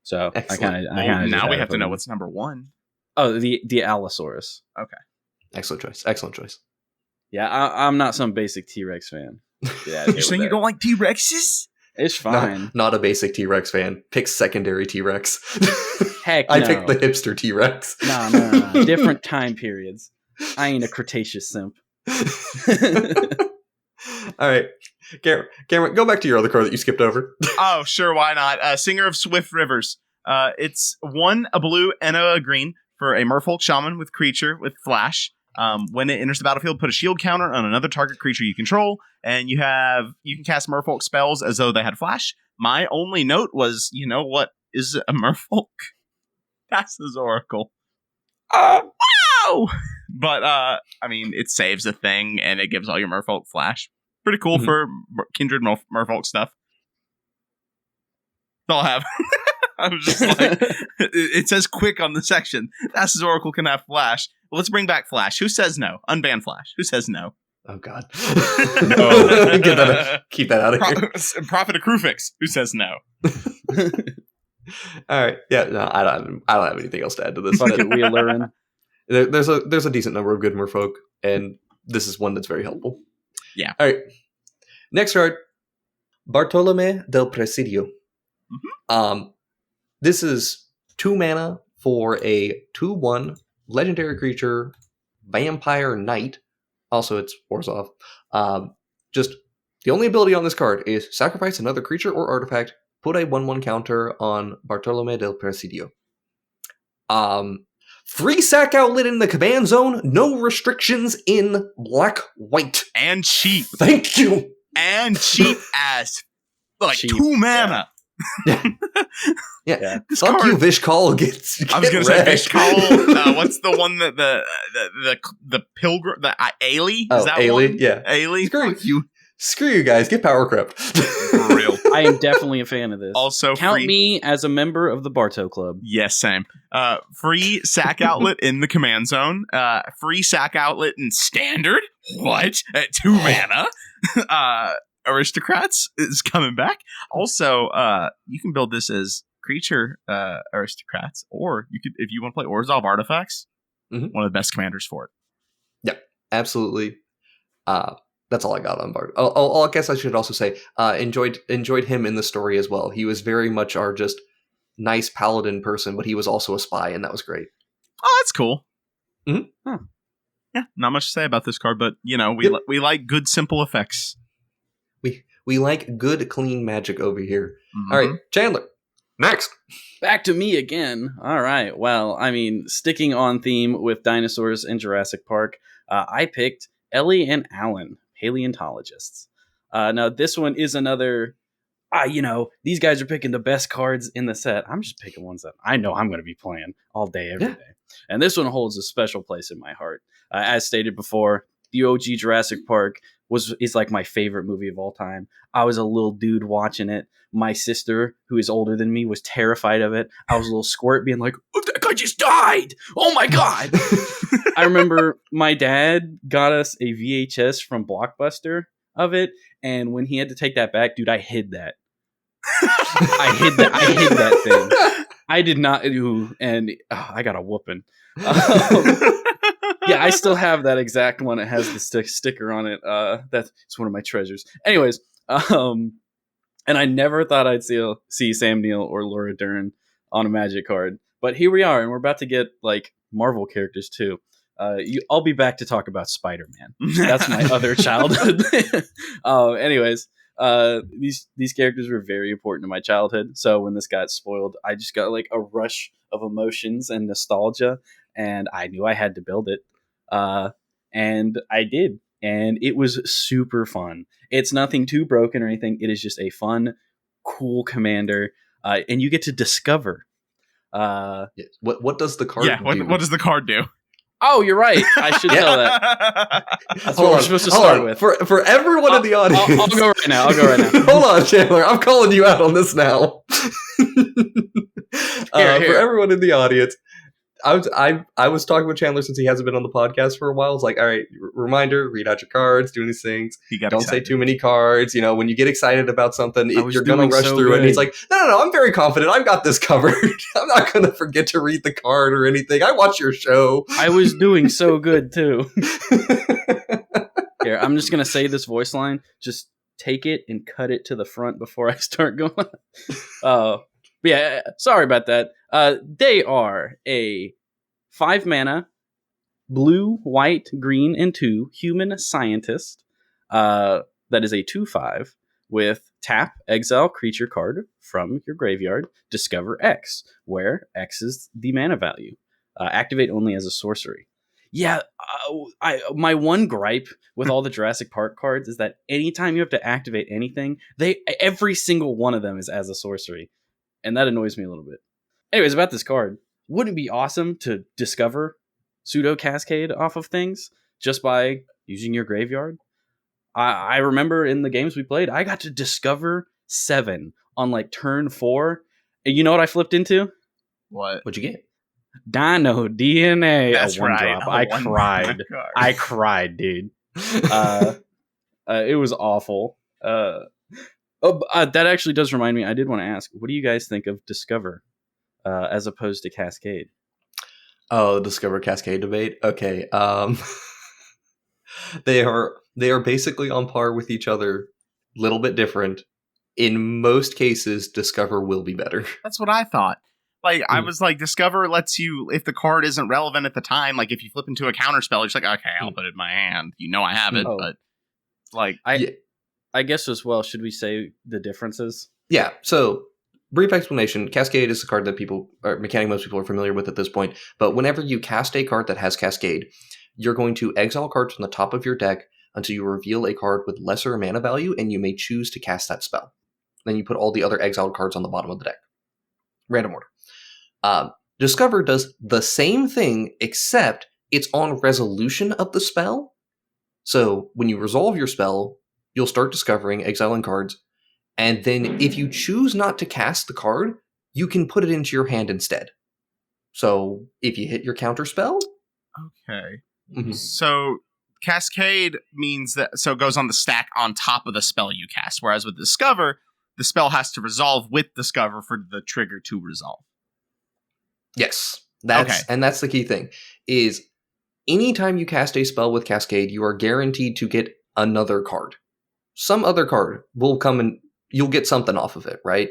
So excellent. Now we have to know what's number 1. Oh, the Allosaurus. Okay. Excellent choice. Excellent choice. Yeah, I'm not some basic T-Rex fan. Yeah, you're saying you don't like T-Rexes? It's fine. Not a basic T-Rex fan. Pick secondary T-Rex. Heck no. I picked the hipster T-Rex. No. Different time periods. I ain't a Cretaceous simp. All right. Cameron, go back to your other card that you skipped over. Oh, sure. Why not? Singer of Swift Rivers. It's a blue and a green for a Merfolk Shaman with creature with flash. When it enters the battlefield, put a shield counter on another target creature you control, and you can cast Merfolk spells as though they had flash. My only note was, what is a Merfolk? That's his Oracle. Wow! But, it saves a thing, and it gives all your Merfolk flash. Pretty cool for Kindred Merfolk stuff. That's all I have. I was just like, it says quick on the section. Fastest Oracle can have Flash. Well, let's bring back Flash. Who says no? Unban Flash. Who says no? Oh, God. No. Keep that out of here. Prophet of Crufix. Who says no? All right. Yeah, no, I don't have anything else to add to this. Fuck it, we learn. There's a decent number of good merfolk, and this is one that's very helpful. Yeah. All right. Next card, Barolome del Presidio. This is 2 mana for a 2/1 legendary creature, Vampire Knight. Also, it's Orzhov. Just the only ability on this card is sacrifice another creature or artifact, put a 1/1 counter on Barolome del Presidio. Free sack outlet in the command zone, no restrictions in black-white. And cheap. Thank you. And cheap as like Cheap, 2 mana. Yeah. This Fuck card, you, Vishkal. I was gonna say Vishkal. What's the one that the pilgrim, the Ellie? Is that Ellie? one? Yeah. Ellie. Screw you guys. Get power crept. For real. I am definitely a fan of this. Also, count me as a member of the Barto Club. Yes, same. Free sack outlet in the command zone. Free sack outlet in standard. What? At 2 mana. Aristocrats is coming back. Also, you can build this as creature aristocrats, or you could, if you want to play Orzhov artifacts, one of the best commanders for it. Yep, absolutely. That's all I got on Bard. I guess I should also say, enjoyed him in the story as well. He was very much our just nice paladin person, but he was also a spy, and that was great. Oh, that's cool. Huh. Yeah, not much to say about this card, but we like good simple effects. We like good clean magic over here. All right, Chandler, next. Back to me again. All right. Well, I mean, sticking on theme with dinosaurs in Jurassic Park, I picked Ellie and Alan, paleontologists. Now, this one is another, these guys are picking the best cards in the set. I'm just picking ones that I know I'm going to be playing all day, every day. And this one holds a special place in my heart. As stated before, the OG Jurassic Park is like my favorite movie of all time. I was a little dude watching it. My sister, who is older than me, was terrified of it. I was a little squirt being like, oh, that guy just died! Oh my god! I remember my dad got us a VHS from Blockbuster of it, and when he had to take that back, dude, I hid that. I hid that thing. I did not, and I got a whooping. Yeah, I still have that exact one. It has the sticker on it. That's one of my treasures. Anyways, and I never thought I'd see Sam Neill or Laura Dern on a Magic card, but here we are, and we're about to get like Marvel characters too. I'll be back to talk about Spider-Man. That's my other childhood. Anyways, these characters were very important to my childhood. So when this got spoiled, I just got like a rush of emotions and nostalgia, and I knew I had to build it. And I did, and it was super fun. It's nothing too broken or anything. It is just a fun, cool commander, and you get to discover. What does the card do? What does the card do? Oh, you're right. I should know that. That's what we're supposed to start with. For everyone in the audience. I'll go right now. Hold on, Chandler. I'm calling you out on this now. Here. For everyone in the audience, I was talking with Chandler since he hasn't been on the podcast for a while. It's like, all right, reminder, read out your cards, do these things. Don't say too many cards. When you get excited about something, you're going to rush through it. And he's like, no, I'm very confident. I've got this covered. I'm not going to forget to read the card or anything. I watch your show. I was doing so good, too. Here, I'm just going to say this voice line. Just take it and cut it to the front before I start going. Yeah, sorry about that. They are a 5 mana, blue, white, green, and 2 human scientist. That is a 2/5 with tap, exile creature card from your graveyard, discover X, where X is the mana value. Activate only as a sorcery. Yeah, my one gripe with all the Jurassic Park cards is that anytime you have to activate anything, every single one of them is as a sorcery. And that annoys me a little bit. Anyways, about this card. Wouldn't it be awesome to discover pseudo Cascade off of things just by using your graveyard? I remember in the games we played, I got to discover 7 on like turn 4. And you know what I flipped into? What? What'd you get? Dino DNA, That's a 1-drop. right. I One cried. card. I cried, dude. It was awful. That actually does remind me. I did want to ask, what do you guys think of Discover as opposed to Cascade? Oh, Discover Cascade debate. Okay. They are basically on par with each other, little bit different. In most cases, Discover will be better. That's what I thought. Like, I was like, Discover lets you, if the card isn't relevant at the time, like if you flip into a counterspell, you're just like, okay, I'll put it in my hand. You know I have it, but like... I guess as well, should we say the differences? Yeah, so brief explanation. Cascade is a card that mechanic most people are familiar with at this point, but whenever you cast a card that has Cascade, you're going to exile cards from the top of your deck until you reveal a card with lesser mana value, and you may choose to cast that spell. Then you put all the other exiled cards on the bottom of the deck. Random order. Discover does the same thing, except it's on resolution of the spell. So when you resolve your spell, you'll start discovering, exiling cards, and then if you choose not to cast the card, you can put it into your hand instead. So if you hit your counter spell... Okay. Mm-hmm. So Cascade means that, so it goes on the stack on top of the spell you cast, whereas with Discover, the spell has to resolve with Discover for the trigger to resolve. Yes. And that's the key thing, is anytime you cast a spell with Cascade, you are guaranteed to get another card. Some other card will come and you'll get something off of it, right?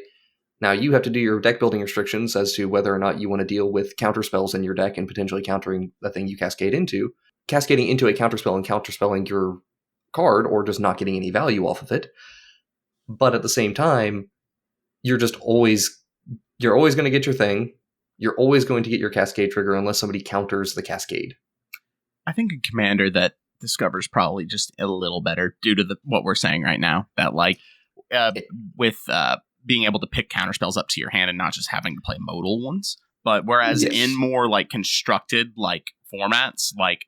Now, you have to do your deck building restrictions as to whether or not you want to deal with counter spells in your deck and potentially countering the thing you cascade into. Cascading into a counterspell and counterspelling your card, or just not getting any value off of it. But at the same time, you're always going to get your thing. You're always going to get your Cascade trigger unless somebody counters the Cascade. I think a commander that Discover's probably just a little better due to what we're saying right now. That with being able to pick counterspells up to your hand and not just having to play modal ones. But whereas in more like constructed like formats, like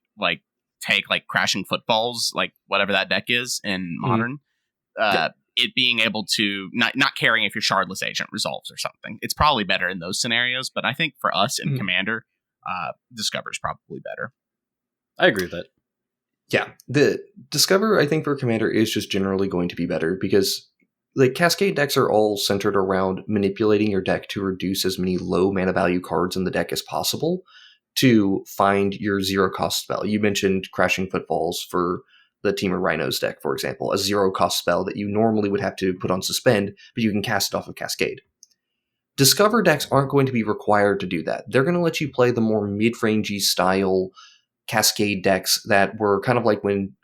take like Crashing Footfalls, like whatever that deck is in Modern, it being able to not caring if your Shardless Agent resolves or something. It's probably better in those scenarios, but I think for us in Commander, Discover's probably better. I agree with that. Yeah, the Discover, I think, for Commander is just generally going to be better because like Cascade decks are all centered around manipulating your deck to reduce as many low mana value cards in the deck as possible to find your zero cost spell. You mentioned Crashing Footfalls for the Team of Rhinos deck, for example, a zero cost spell that you normally would have to put on suspend, but you can cast it off of Cascade. Discover decks aren't going to be required to do that. They're going to let you play the more mid-rangey style Cascade decks that were kind of like when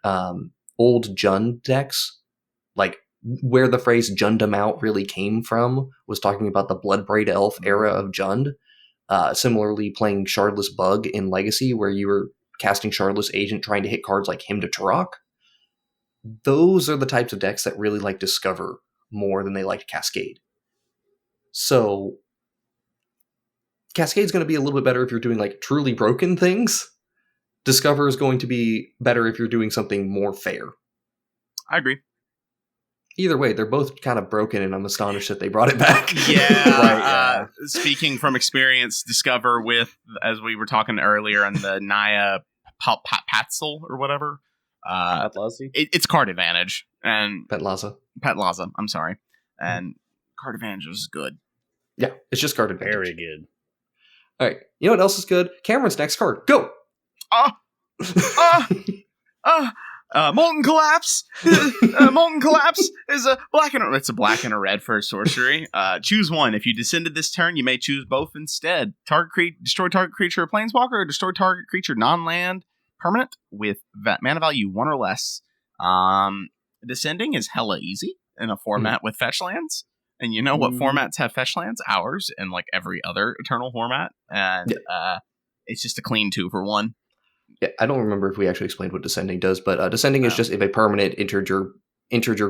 old Jund decks, like where the phrase Jund 'em out really came from, was talking about the Bloodbraid Elf era of Jund. Similarly, playing Shardless Bug in Legacy, where you were casting Shardless Agent trying to hit cards like Hymn to Turok. Those are the types of decks that really like Discover more than they like Cascade. So Cascade's going to be a little bit better if you're doing like truly broken things. Discover is going to be better if you're doing something more fair. I agree. Either way, they're both kind of broken, and I'm astonished that they brought it back. Yeah. Speaking from experience, Discover with, as we were talking earlier, on the Naya Patzl or whatever. It's card advantage. And Petlaza, I'm sorry. And card advantage is good. Yeah, it's just card advantage. Very good. All right. You know what else is good? Cameron's next card. Go! Molten Collapse. Molten Collapse is it's a black and a red for a sorcery. Choose one. If you descended this turn, you may choose both instead. Destroy target creature or planeswalker, or destroy target creature non-land permanent with mana value 1 or less. Descending is hella easy in a format with fetch lands. And you know what formats have fetch lands? Ours and like every other Eternal format. And it's just a clean 2 for 1. Yeah, I don't remember if we actually explained what Descending does, but Descending is just if a permanent entered your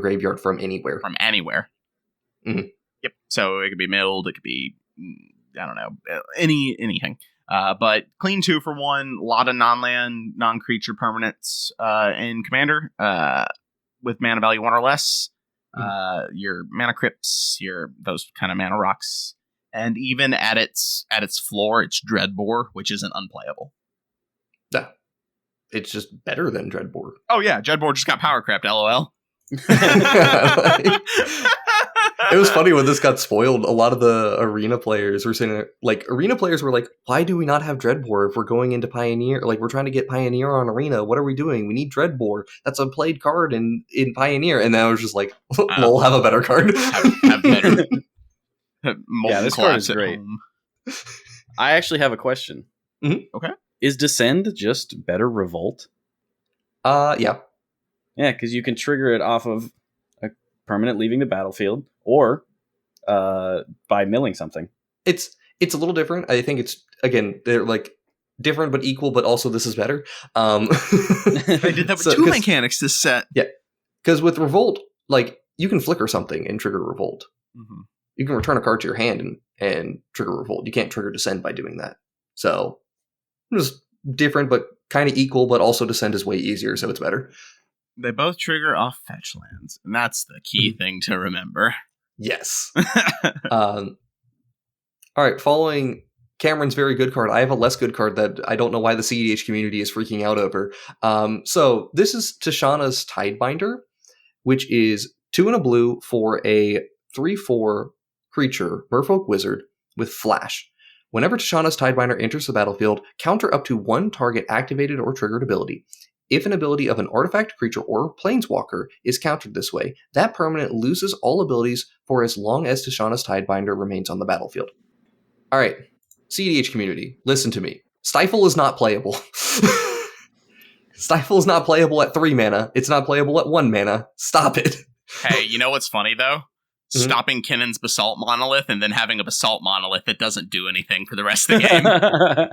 graveyard from anywhere. From anywhere. Mm-hmm. Yep. So it could be milled, it could be, I don't know, anything. But clean 2 for 1, a lot of non-land, non-creature permanents in Commander. with mana value 1 or less. Your mana crypts, your those kind of mana rocks, and even at its floor, it's Dreadbore, which isn't unplayable. Yeah, it's just better than Dreadbore. Oh yeah, Dreadbore just got power crept. LOL. It was funny when this got spoiled. A lot of the arena players were saying, like, why do we not have Dreadbore if we're going into Pioneer? Like, we're trying to get Pioneer on Arena. What are we doing? We need Dreadbore. That's a played card in Pioneer. And then I was just like, we'll have a better card. have better. Yeah, this card is great. I actually have a question. Mm-hmm. Okay. Is Descend just better Revolt? Yeah. Yeah, because you can trigger it off of a permanent leaving the battlefield, or by milling something. It's a little different. I think it's, again, they're like different but equal, but also this is better. I did that with 2 mechanics this set. Yeah, because with Revolt, like, you can flicker something and trigger Revolt. Mm-hmm. You can return a card to your hand and trigger Revolt. You can't trigger Descend by doing that. So it's different, but kind of equal, but also Descend is way easier, so it's better. They both trigger off fetch lands, and that's the key thing to remember. Yes. All right, following Cameron's very good card, I have a less good card that I don't know why the CEDH community is freaking out over. So this is Tishana's Tidebinder, which is 2 and a blue for a 3/4 creature, Merfolk Wizard, with Flash. Whenever Tishana's Tidebinder enters the battlefield, counter up to 1 target activated or triggered ability. If an ability of an artifact creature or planeswalker is countered this way, that permanent loses all abilities for as long as Tishana's Tidebinder remains on the battlefield. All right, CEDH community, listen to me. Stifle is not playable. Stifle is not playable at 3 mana. It's not playable at 1 mana. Stop it. Hey, you know what's funny, though? Mm-hmm. Stopping Kinnon's Basalt Monolith and then having a Basalt Monolith that doesn't do anything for the rest of the game.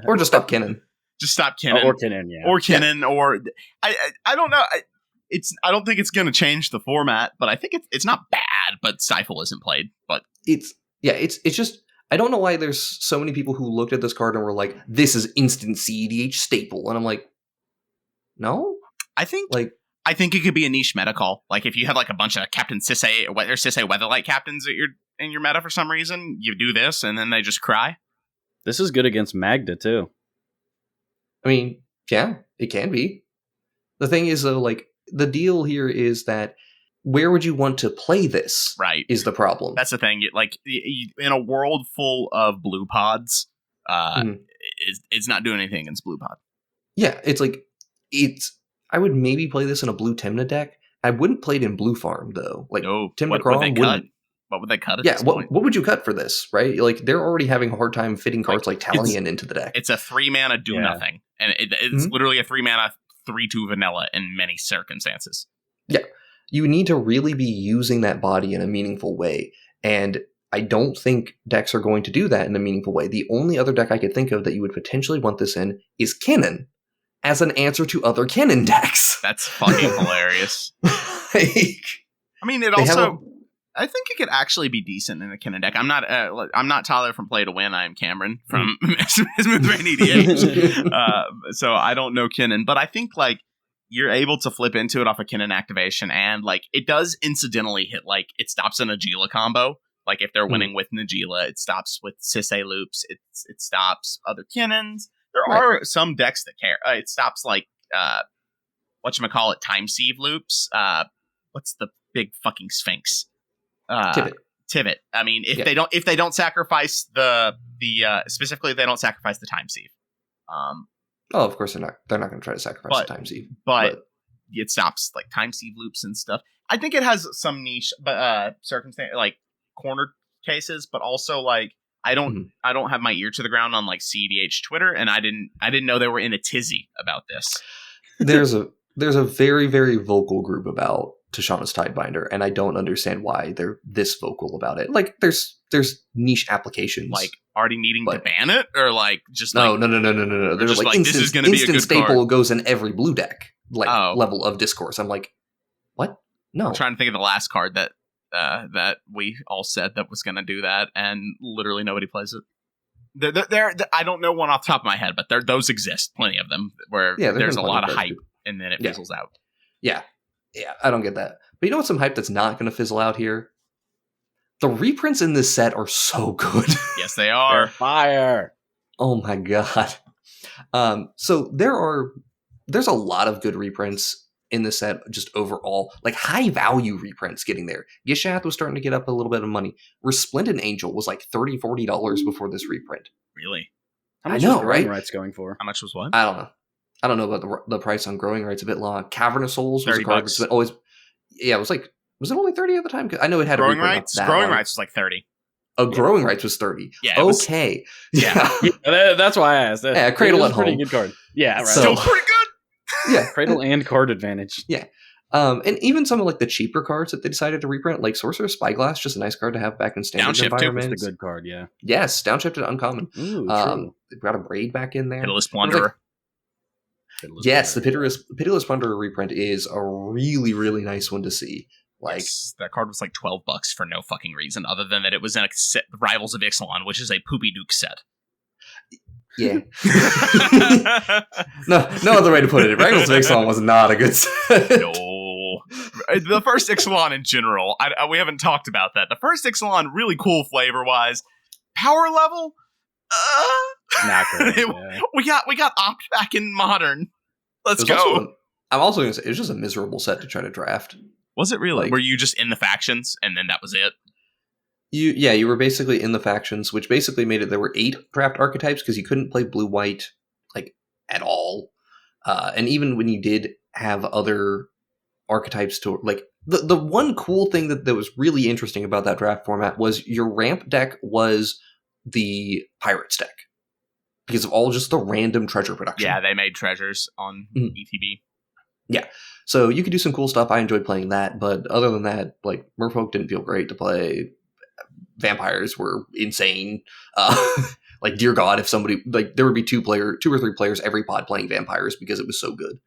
Or just stop Kinnon. Just stop Kinnon. Or Kinnon, yeah. Or Kinnon, or... I don't know. I don't think it's going to change the format, but I think it's not bad, but Stifle isn't played. But It's just... I don't know why there's so many people who looked at this card and were like, this is instant CEDH staple. And I'm like, no? I think it could be a niche meta call. Like, if you have like a bunch of Captain Sisay or Sisay Weatherlight captains in your meta for some reason, you do this and then they just cry. This is good against Magda, too. I mean, yeah, it can be. The thing is, though, like, the deal here is that where would you want to play this? Right. Is the problem. That's the thing. In a world full of blue pods, it's not doing anything against blue pod. Yeah, I would maybe play this in a blue Timna deck. I wouldn't play it in blue farm, though. Like, no, Timna Crawl wouldn't. What would they cut at yeah, this point? What would you cut for this, right? Like, they're already having a hard time fitting cards like Talion into the deck. It's a 3 mana do nothing. And it's literally a 3 mana 3/2 vanilla in many circumstances. Yeah. You need to really be using that body in a meaningful way. And I don't think decks are going to do that in a meaningful way. The only other deck I could think of that you would potentially want this in is Kinnon, as an answer to other Kinnon decks. That's fucking hilarious. I mean, I think it could actually be decent in a Kinnon deck. I'm not Tyler from Play to Win. I am Cameron from WrinklyBrainEDH. So I don't know Kinnon, but I think like you're able to flip into it off a Kinnon activation, and like it does incidentally hit, like it stops an Najeela combo. Like if they're winning with Najeela, it stops with Sisay loops. It stops other Kinnons. There are some decks that care. It stops like whatchamacallit, Time Sieve loops. What's the big fucking Sphinx? Tivit. I mean, if they don't sacrifice the specifically, if they don't sacrifice the Time Sieve. Of course they're not going to try to sacrifice the Time Sieve. But it stops like Time Sieve loops and stuff. I think it has some niche circumstance, like corner cases, but also like I don't have my ear to the ground on like CEDH Twitter, and I didn't know they were in a tizzy about this. There's a very, very vocal group about Tishana's Tidebinder, and I don't understand why they're this vocal about it. Like, there's niche applications, like already needing to ban it, or like just no. They're just like this is going to be a good staple card. Goes in every blue deck, like level of discourse. I'm like, what? No, I'm trying to think of the last card that we all said that was going to do that, and literally nobody plays it. I don't know one off the top of my head, but those exist, plenty of them, where there's a lot of hype, and then it fizzles out. Yeah. Yeah, I don't get that. But you know what's some hype that's not going to fizzle out here? The reprints in this set are so good. Yes, they are. They're fire. Oh my god. So there's a lot of good reprints in this set, just overall. Like, high value reprints getting there. Gishath was starting to get up a little bit of money. Resplendent Angel was like $30-$40 before this reprint. Really? How much I know, was Growing right? Rights going for? How much was what? I don't know. I don't know about the price on Growing Rights, a bit long. Cavern of Souls was a card that's been always... Yeah, it was like... Was it only 30 at the time? I know it had Growing a reprint. Rights? Growing Rights was like 30. Oh, Growing Rights was 30. Yeah. Okay. Yeah. That's why I asked. Yeah, Cradle at Pretty Home. good card. Yeah, right. Still pretty good. Yeah. Cradle and card advantage. Yeah. And even some of like the cheaper cards that they decided to reprint, like Sorcerer's Spyglass, just a nice card to have back in standard Downshift environments. Too. It's a good card, yeah. Yes, downshifted uncommon. Ooh, true. They've got a Braid back in there. Pitiless Plunderer. Yes, the Pitiless Plunderer reprint is a really, really nice one to see. Like, yes, that card was like $12 for no fucking reason, other than that it was in a set, Rivals of Ixalan, which is a Poopy Duke set. Yeah. no other way to put it. Rivals of Ixalan was not a good set. No. The first Ixalan in general, we haven't talked about that. The first Ixalan, really cool flavor-wise. Power level? Not good. Yeah. We got Opt back in Modern. Let's go. I'm also going to say, it was just a miserable set to try to draft. Was it really? Like, were you just in the factions, and then that was it? You were basically in the factions, which basically made it there were 8 draft archetypes because you couldn't play blue-white like at all. And even when you did have other archetypes to like the one cool thing that was really interesting about that draft format was your ramp deck was the Pirates deck because of all just the random treasure production. Yeah, they made treasures on ETB. Yeah. So you could do some cool stuff. I enjoyed playing that, but other than that, like, Merfolk didn't feel great to play. Vampires were insane. Like, dear God, if somebody, like, there would be 2 or 3 players every pod playing Vampires because it was so good.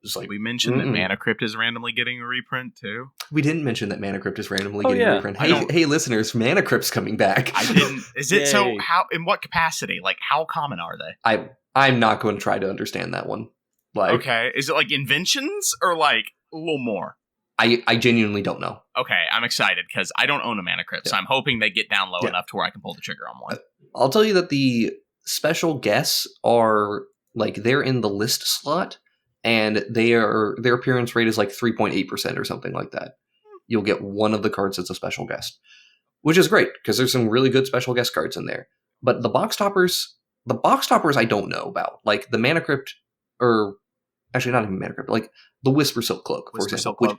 Just like, we mentioned that Mana Crypt is randomly getting a reprint too. We didn't mention that Mana Crypt is randomly getting a reprint. Hey, listeners, Mana Crypt's coming back. I didn't. Is it so? How? In what capacity? Like, how common are they? I'm not going to try to understand that one. Like, okay, is it like inventions or like a little more? I genuinely don't know. Okay, I'm excited because I don't own a Mana Crypt, so I'm hoping they get down low enough to where I can pull the trigger on one. I'll tell you that the special guests are like they're in the list slot, and their appearance rate is like 3.8% or something like that. You'll get one of the cards that's a special guest, which is great because there's some really good special guest cards in there. But the box toppers I don't know about, like the Mana Crypt, or actually not even Mana Crypt, like the Whisper Silk Cloak, for example.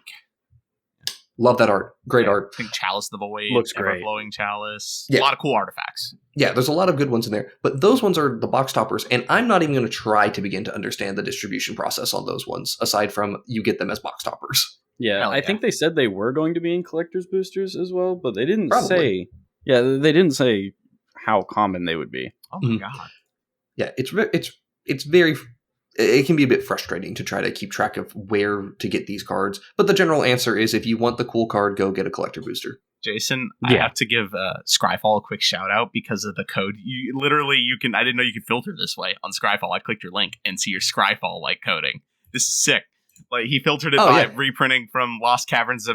Love that art. Great art. I think Chalice the Void. Looks great. Flowing Chalice. Yeah. A lot of cool artifacts. Yeah, there's a lot of good ones in there. But those ones are the box toppers, and I'm not even going to try to begin to understand the distribution process on those ones, aside from you get them as box toppers. Yeah, I think they said they were going to be in collector's boosters as well, but they didn't Probably. say... Yeah, they didn't say how common they would be. Oh my god. Yeah, it's very... It can be a bit frustrating to try to keep track of where to get these cards. But the general answer is if you want the cool card, go get a collector booster. Jason, I have to give Scryfall a quick shout out because of the code. You can. I didn't know you could filter this way on Scryfall. I clicked your link and see your Scryfall like coding. This is sick. Like, he filtered it by reprinting from Lost Caverns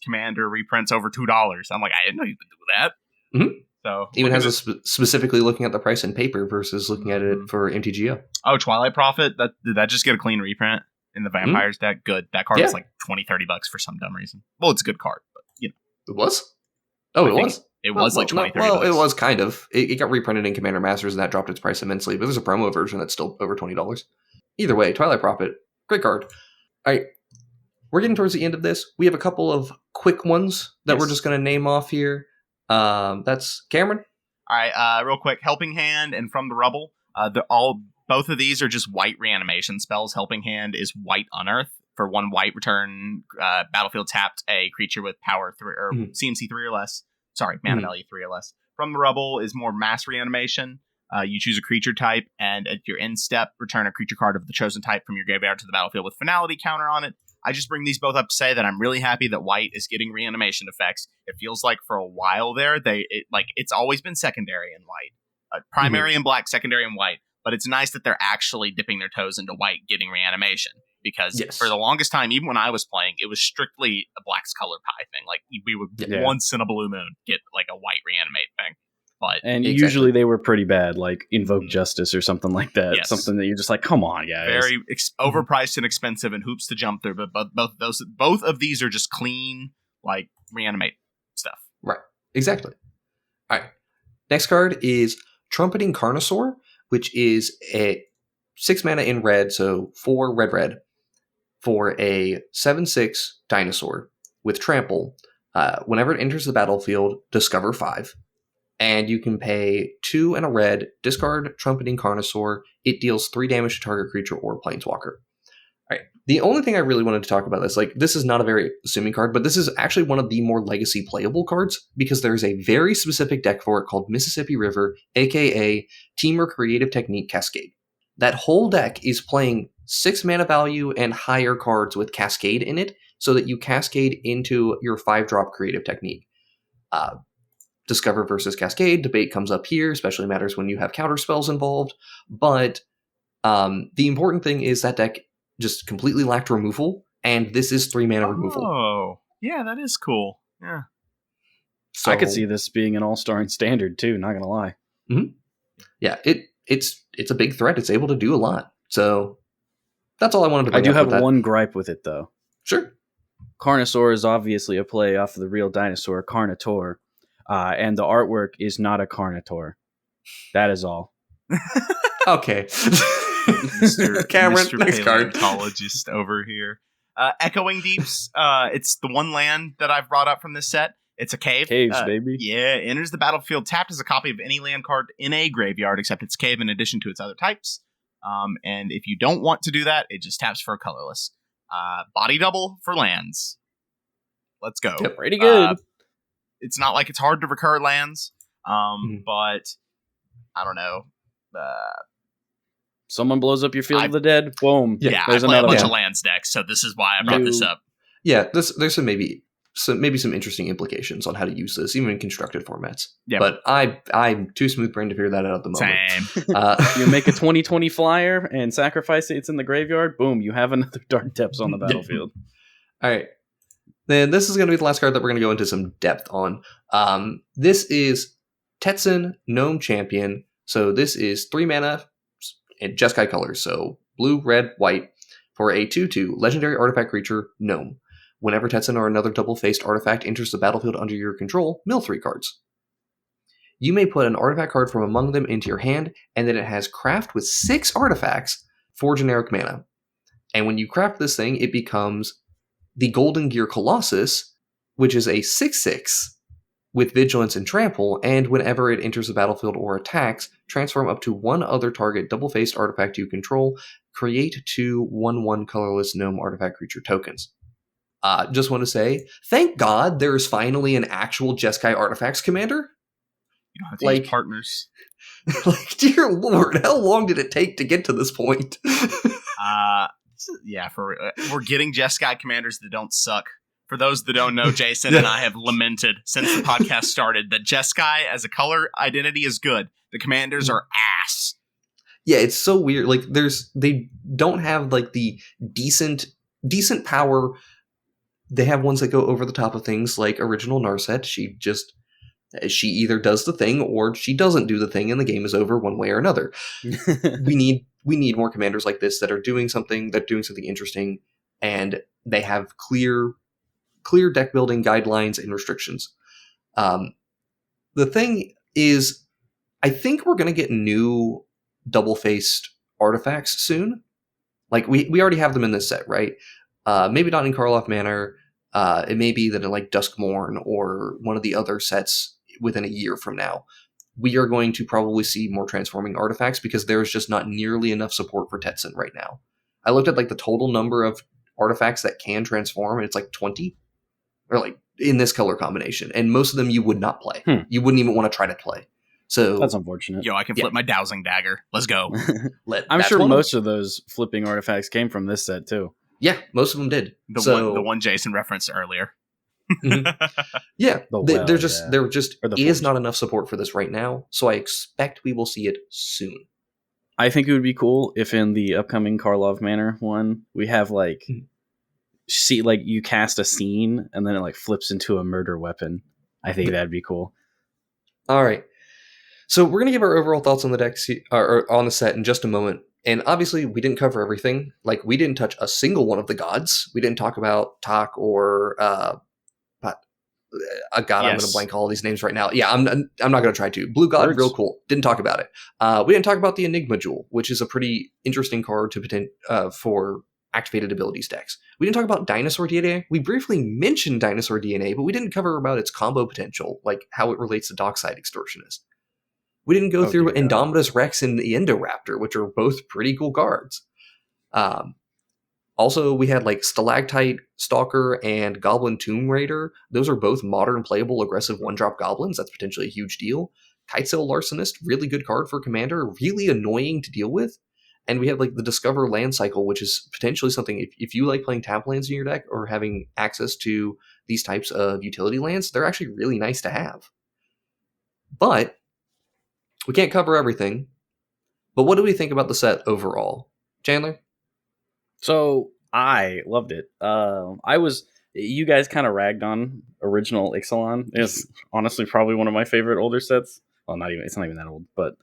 Commander reprints over $2. I'm like, I didn't know you could do that. Mm-hmm. So even has specifically looking at the price in paper versus looking at it for MTGO. Oh, Twilight Prophet. Did that just get a clean reprint in the Vampires deck? Good. That card was like $20-$30 for some dumb reason. Well, it's a good card, but you know. It was? Oh, it was? It was like $20-$30. Well, it was kind of. It got reprinted in Commander Masters and that dropped its price immensely, but there's a promo version that's still over $20. Either way, Twilight Prophet, great card. All right. We're getting towards the end of this. We have a couple of quick ones that we're just going to name off here. That's Cameron. All right, real quick. Helping Hand and From the Rubble. Both of these are just white reanimation spells. Helping Hand is white Unearth. For 1 white, return battlefield tapped a creature with power 3 or CMC 3 or less. Sorry, mana value 3 or less. From the Rubble is more mass reanimation. You choose a creature type, and at your end step, return a creature card of the chosen type from your graveyard to the battlefield with finality counter on it. I just bring these both up to say that I'm really happy that white is getting reanimation effects. It feels like for a while there, it's always been secondary in white. Primary in black, secondary in white. But it's nice that they're actually dipping their toes into white, getting reanimation. because for the longest time, even when I was playing, it was strictly a Black's Color Pie thing. Like, we would once in a blue moon get like a white reanimate thing. But usually they were pretty bad, like Invoke Justice or something like that. Yes. Something that you're just like, come on, guys. Very overpriced and expensive and hoops to jump through. But both of these are just clean, like, reanimate stuff. Right. Exactly. All right. Next card is Trumpeting Carnosaur, which is a 6 mana in red, so 4 red, for a 7/6 dinosaur with trample. Whenever it enters the battlefield, discover 5. And you can pay 2 and a red, discard Trumpeting Carnosaur. It deals 3 damage to target creature or planeswalker. All right. The only thing I really wanted to talk about this is not a very assuming card, but this is actually one of the more legacy playable cards because there's a very specific deck for it called Mississippi River, aka Teamer Creative Technique Cascade. That whole deck is playing 6 mana value and higher cards with Cascade in it so that you cascade into your 5-drop Creative Technique. Discover versus Cascade debate comes up here, especially matters when you have counter spells involved. But the important thing is that deck just completely lacked removal, and this is 3 mana removal. Oh, yeah, that is cool. Yeah, so I could see this being an all-star in Standard too. Not gonna lie. Mm-hmm. Yeah, it's a big threat. It's able to do a lot. So that's all I wanted to bring up. I do have that. one gripe with it though. Sure. Carnosaur is obviously a play off of the real dinosaur Carnotaur. And the artwork is not a Carnotaur. That is all. Okay. Mr. Cameron, Mr. next card. Paleontologist over here. Echoing Deeps. It's the one land that I've brought up from this set. It's a cave. Caves, baby. Yeah, enters the battlefield tapped as a copy of any land card in a graveyard, except it's cave in addition to its other types. And if you don't want to do that, it just taps for a colorless. Body double for lands. Let's go. Yep, pretty good. It's not like it's hard to recur lands, but I don't know. Someone blows up your Field of the Dead. Boom. Yeah, I play a bunch of lands decks, so this is why I brought this up. Yeah, there's some maybe some interesting implications on how to use this, even in constructed formats. Yeah, but I'm too smooth brain to figure that out at the moment. Same. You make a 20/20 flyer and sacrifice it. It's in the graveyard. Boom. You have another Dark Depths on the battlefield. All right. Then this is going to be the last card that we're going to go into some depth on. This is Tetsun Gnome Champion. So this is 3 mana in Jeskai colors. So blue, red, white for a 2/2 legendary artifact creature, Gnome. Whenever Tetsun or another double-faced artifact enters the battlefield under your control, mill 3 cards. You may put an artifact card from among them into your hand, and then it has craft with 6 artifacts for generic mana. And when you craft this thing, it becomes the Golden Gear Colossus, which is a 6/6 with Vigilance and Trample, and whenever it enters the battlefield or attacks, transform up to 1 other target double-faced artifact you control, create 2 1/1 colorless gnome artifact creature tokens. Just want to say, thank God there is finally an actual Jeskai Artifacts commander. You don't have to use partners. Like, dear Lord, how long did it take to get to this point? Yeah, we're getting Jeskai commanders that don't suck. For those that don't know, Jason and I have lamented since the podcast started that Jeskai as a color identity is good. The commanders are ass. Yeah, it's so weird. Like, they don't have like the decent power. They have ones that go over the top of things like original Narset. She either does the thing or she doesn't do the thing, and the game is over one way or another. We need more commanders like this that are doing something interesting, and they have clear deck building guidelines and restrictions. The thing is, I think we're going to get new double-faced artifacts soon. Like, we already have them in this set, right? Maybe not in Karloff Manor. It may be that in like Duskmourn or one of the other sets within a year from now, we are going to probably see more transforming artifacts because there's just not nearly enough support for Tetsun right now. I looked at like the total number of artifacts that can transform, and it's like 20, or like in this color combination, and most of them you would not play. You wouldn't even want to try to play. So that's unfortunate. Yo, I can flip my Dowsing Dagger. Let's go. I'm sure most of those flipping artifacts came from this set too. Yeah, most of them did. The one Jason referenced earlier. Yeah, there just is not enough support for this right now, so I expect we will see it soon. I think it would be cool if in the upcoming Karlov Manor one, we have like, see, like you cast a scene and then it like flips into a murder weapon. I think that'd be cool. All right. So we're going to give our overall thoughts on the deck, or on the set in just a moment. And obviously, we didn't cover everything. Like, we didn't touch a single one of the gods. We didn't talk about Tak or God. Yes. I'm going to blank all these names right now. Yeah, I'm not going to try to. Blue God, real cool. Didn't talk about it. We didn't talk about the Enigma Jewel, which is a pretty interesting card to for activated abilities decks. We didn't talk about Dinosaur DNA. We briefly mentioned Dinosaur DNA, but we didn't cover about its combo potential, like how it relates to Dockside Extortionist. We didn't go through Indomitus Rex and the Indoraptor, which are both pretty cool cards. Also, we had like Stalactite Stalker and Goblin Tomb Raider. Those are both modern, playable, aggressive one-drop goblins. That's potentially a huge deal. Kutzil Larcenist, really good card for Commander, really annoying to deal with. And we have like the Discover Land Cycle, which is potentially something, if you like playing tap lands in your deck or having access to these types of utility lands, they're actually really nice to have. But we can't cover everything. But what do we think about the set overall? Chandler? So I loved it. You guys kind of ragged on original Ixalan. It's honestly probably one of my favorite older sets. Well, it's not even that old, but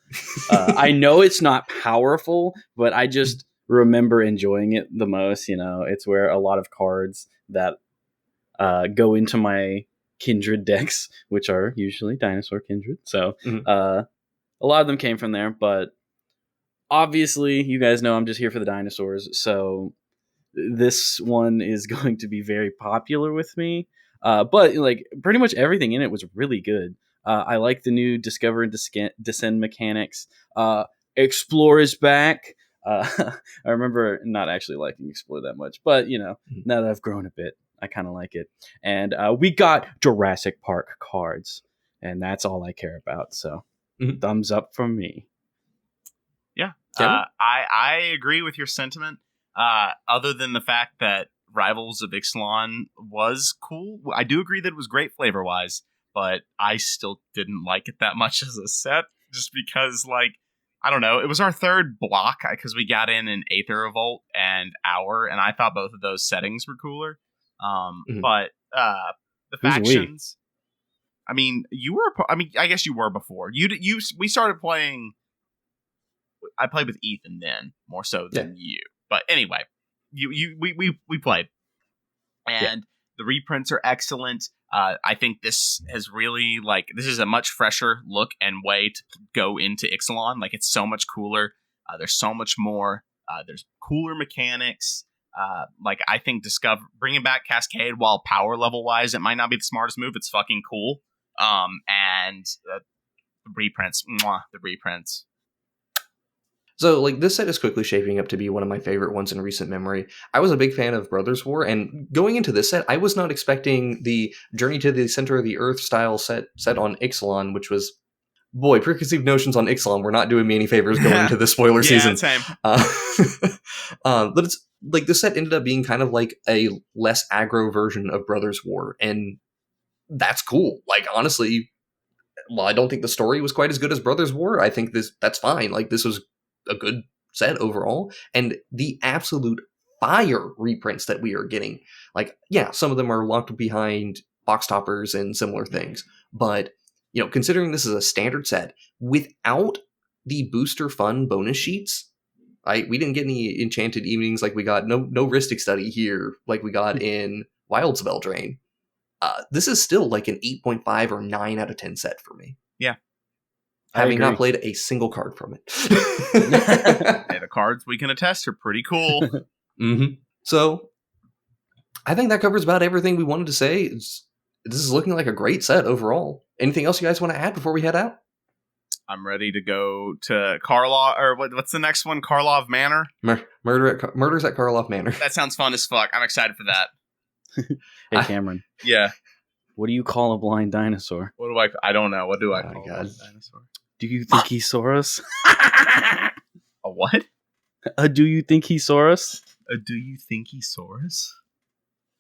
I know it's not powerful, but I just remember enjoying it the most. You know, it's where a lot of cards that go into my Kindred decks, which are usually Dinosaur Kindred. So a lot of them came from there, but obviously you guys know I'm just here for the dinosaurs. So this one is going to be very popular with me. But like pretty much everything in it was really good. I like the new Discover and Descend mechanics. Explore is back. I remember not actually liking Explore that much, but you know, now that I've grown a bit, I kind of like it. And we got Jurassic Park cards, and that's all I care about. So thumbs up from me. Yeah, I agree with your sentiment. Other than the fact that Rivals of Ixalan was cool, I do agree that it was great flavor-wise, but I still didn't like it that much as a set, just because, like, I don't know, it was our third block, because we got in an Aether Revolt and Hour, and I thought both of those settings were cooler. But the factions... I mean, I guess you were before. We started playing... I played with Ethan then, more so than you. But anyway, we played. And the reprints are excellent. I think this has really, like, this is a much fresher look and way to go into Ixalan. Like, it's so much cooler. There's so much more. There's cooler mechanics. Like, I think bringing back Cascade, while power level wise, it might not be the smartest move. It's fucking cool. And the reprints. The reprints. So, like, this set is quickly shaping up to be one of my favorite ones in recent memory. I was a big fan of Brothers War, and going into this set, I was not expecting the Journey to the Center of the Earth style set on Ixalan, which was, boy, preconceived notions on Ixalan were not doing me any favors going into the spoiler season. Same. But it's, like, this set ended up being kind of like a less aggro version of Brothers War, and that's cool. Like, honestly, while I don't think the story was quite as good as Brothers War, I think that's fine. Like, this was a good set overall, and the absolute fire reprints that we are getting, like, yeah, some of them are locked behind box toppers and similar things, but, you know, considering this is a standard set without the booster fun bonus sheets, we didn't get any Enchanted Evenings, like we got no Rhystic Study here like we got in Wild Spell Drain. This is still like an 8.5 or 9 out of 10 set for me. Yeah. Having not played a single card from it. Hey, the cards we can attest are pretty cool. So, I think that covers about everything we wanted to say. This is looking like a great set overall. Anything else you guys want to add before we head out? I'm ready to go to Karlov, or what's the next one? Karlov Manor? Murders at Karlov Manor. That sounds fun as fuck. I'm excited for that. Hey, Cameron. Yeah. What do you call a blind dinosaur? What do I don't know. What do I call a blind dinosaur? Do you think he saw us? A what? Do you think he saw us? Do you think he saw us?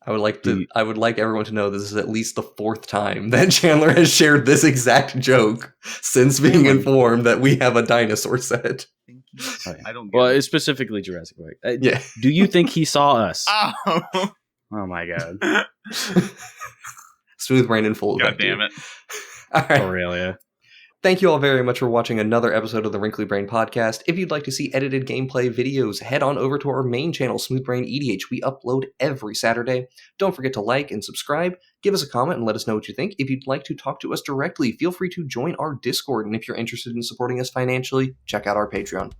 I would like everyone to know this is at least the 4th time that Chandler has shared this exact joke since being informed that we have a dinosaur set. Think Oh, yeah. I don't. Well, Get it's specifically Jurassic Park. Yeah. Do you think he saw us? Oh, Oh my god. Smooth brain and full. God damn it! All right. Aurelia. Thank you all very much for watching another episode of the Wrinkly Brain Podcast. If you'd like to see edited gameplay videos, head on over to our main channel, SmoothBrainEDH. We upload every Saturday. Don't forget to like and subscribe. Give us a comment and let us know what you think. If you'd like to talk to us directly, feel free to join our Discord. And if you're interested in supporting us financially, check out our Patreon.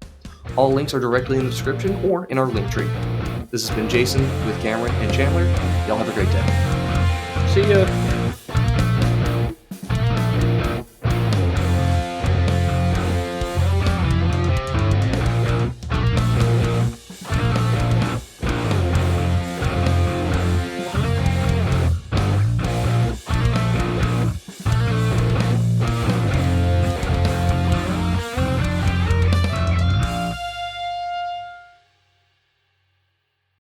All links are directly in the description or in our link tree. This has been Jason with Cameron and Chandler. Y'all have a great day. See ya.